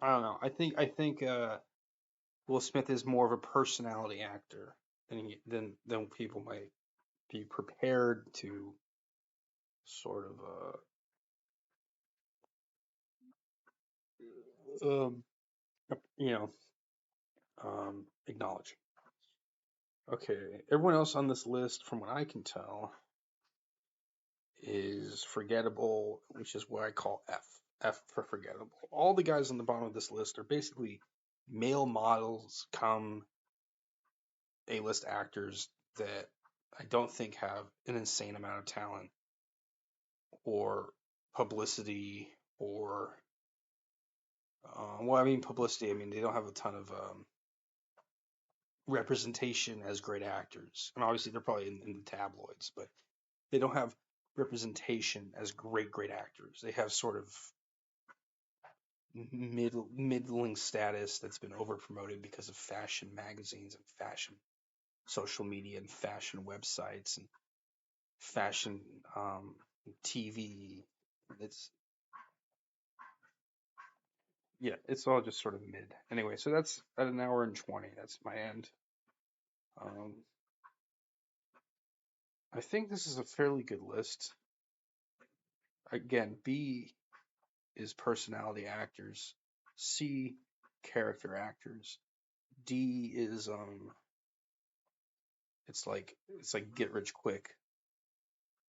I don't know. I think Will Smith is more of a personality actor than people might be prepared to sort of um, you know acknowledge. Okay, everyone else on this list, from what I can tell, is forgettable, which is what I call F. F for forgettable. All the guys on the bottom of this list are basically male models come A-list actors that I don't think have an insane amount of talent or publicity or well, I mean publicity. I mean they don't have a ton of representation as great actors, and obviously they're probably in the tabloids, but they don't have representation as great actors. They have sort of middling status that's been over promoted because of fashion magazines and fashion social media and fashion websites and fashion TV. It's it's all just sort of mid. Anyway, so that's at an hour and 20. That's my end. Um, I think this is a fairly good list. Again, B is personality actors. C, character actors. D is it's like get rich quick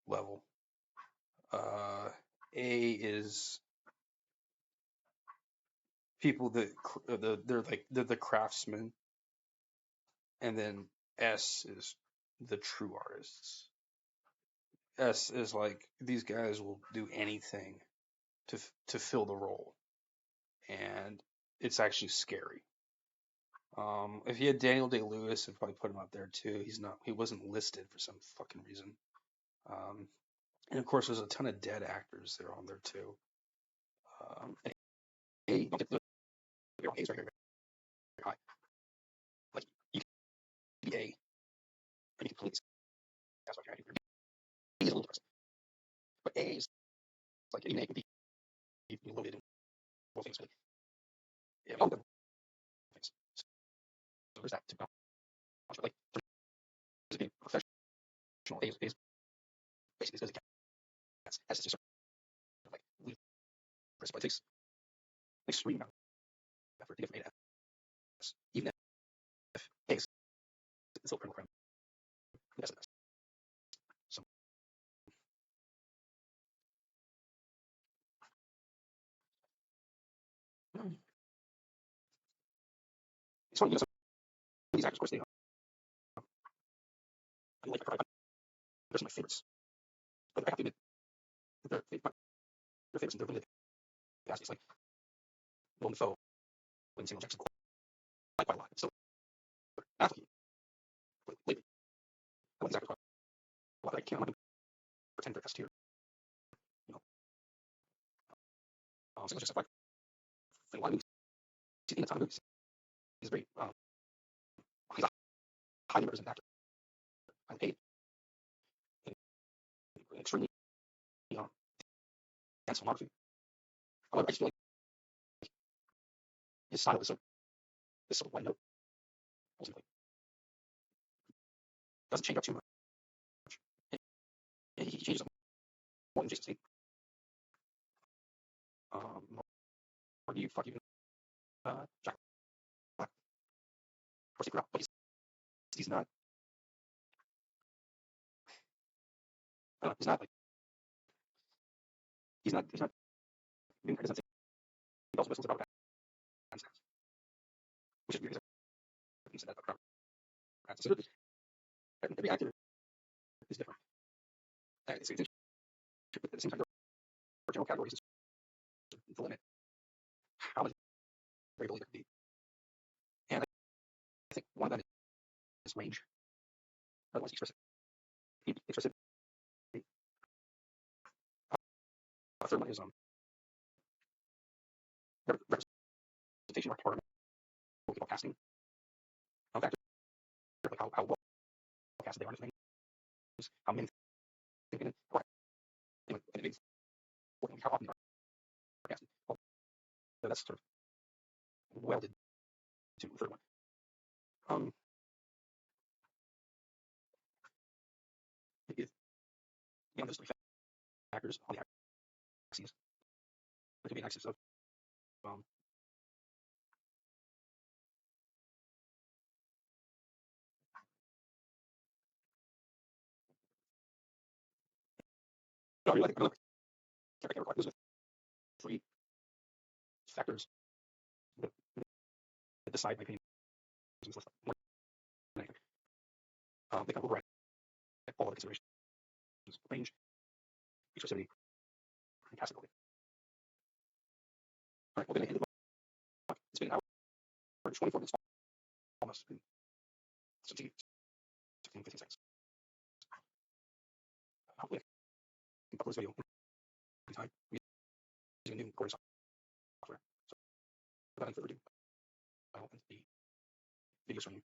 level. A is people that they're the craftsmen, and then S is the true artists. S is like these guys will do anything to fill the role, and it's actually scary. If he had Daniel Day-Lewis, I'd probably put him up there too. He wasn't listed for some fucking reason. And of course, there's a ton of dead actors that are on there too. And A, don't get the A's right here very high. Like you can be A, and you can please. That's what you're B is a little depressing, but A is like even A can be loaded in both things. But yeah, all the things. So there's that to balance. But like there's being professional. A is basically as it gets. That's just sort of like ludicrous, but it takes an extreme amount of effort to get from A to S, even if A is still criminal crime. That's the best. So it's funny, some of these actors, of course, I like they're some of my favorites. But I have to admit, they're favorites and they're limited capacity. It's like Willem Dafoe and Samuel Jackson quite a lot. So not lately. I like these actors quite a lot. I can't pretend they're S tier. You know, Samuel Jackson like in a lot of movies. In a ton of movies. He's very he's a highly represented actor. I'm paid extremely dense filmography. However, I just feel like his style is so one note. Ultimately, doesn't change up too much. And he changes up more than Jason Statham. Or do you fuck even Jack Black? Of course, he grew up, but he's not. I don't know, he's not doing criticizing. He also whistles about bad sounds, which is weird. He said that about bad sounds. So every actor is different. It's interesting, but at the same time, there are general categories. Is the limit. How much variability there can be, and I think one of them is range. Other one's expressivity. A third one is representation or what we call casting of actors, like how well casted they are in things, how many thinking or how often they are casted. Well, so that's sort of welded to the third one. If, there's three factors on the axes. There could be an axis of no, I don't know. I can't recall. Those are three factors that decide my opinion. More than anything. They kind of override all of the considerations: range, expressivity, and castability. All right, well, then I ended it's been an hour or 24 minutes almost. 16, 15 seconds. Hopefully, I can upload this video in time. I'm using a new recording software. So, without any further ado, I will end the video stream.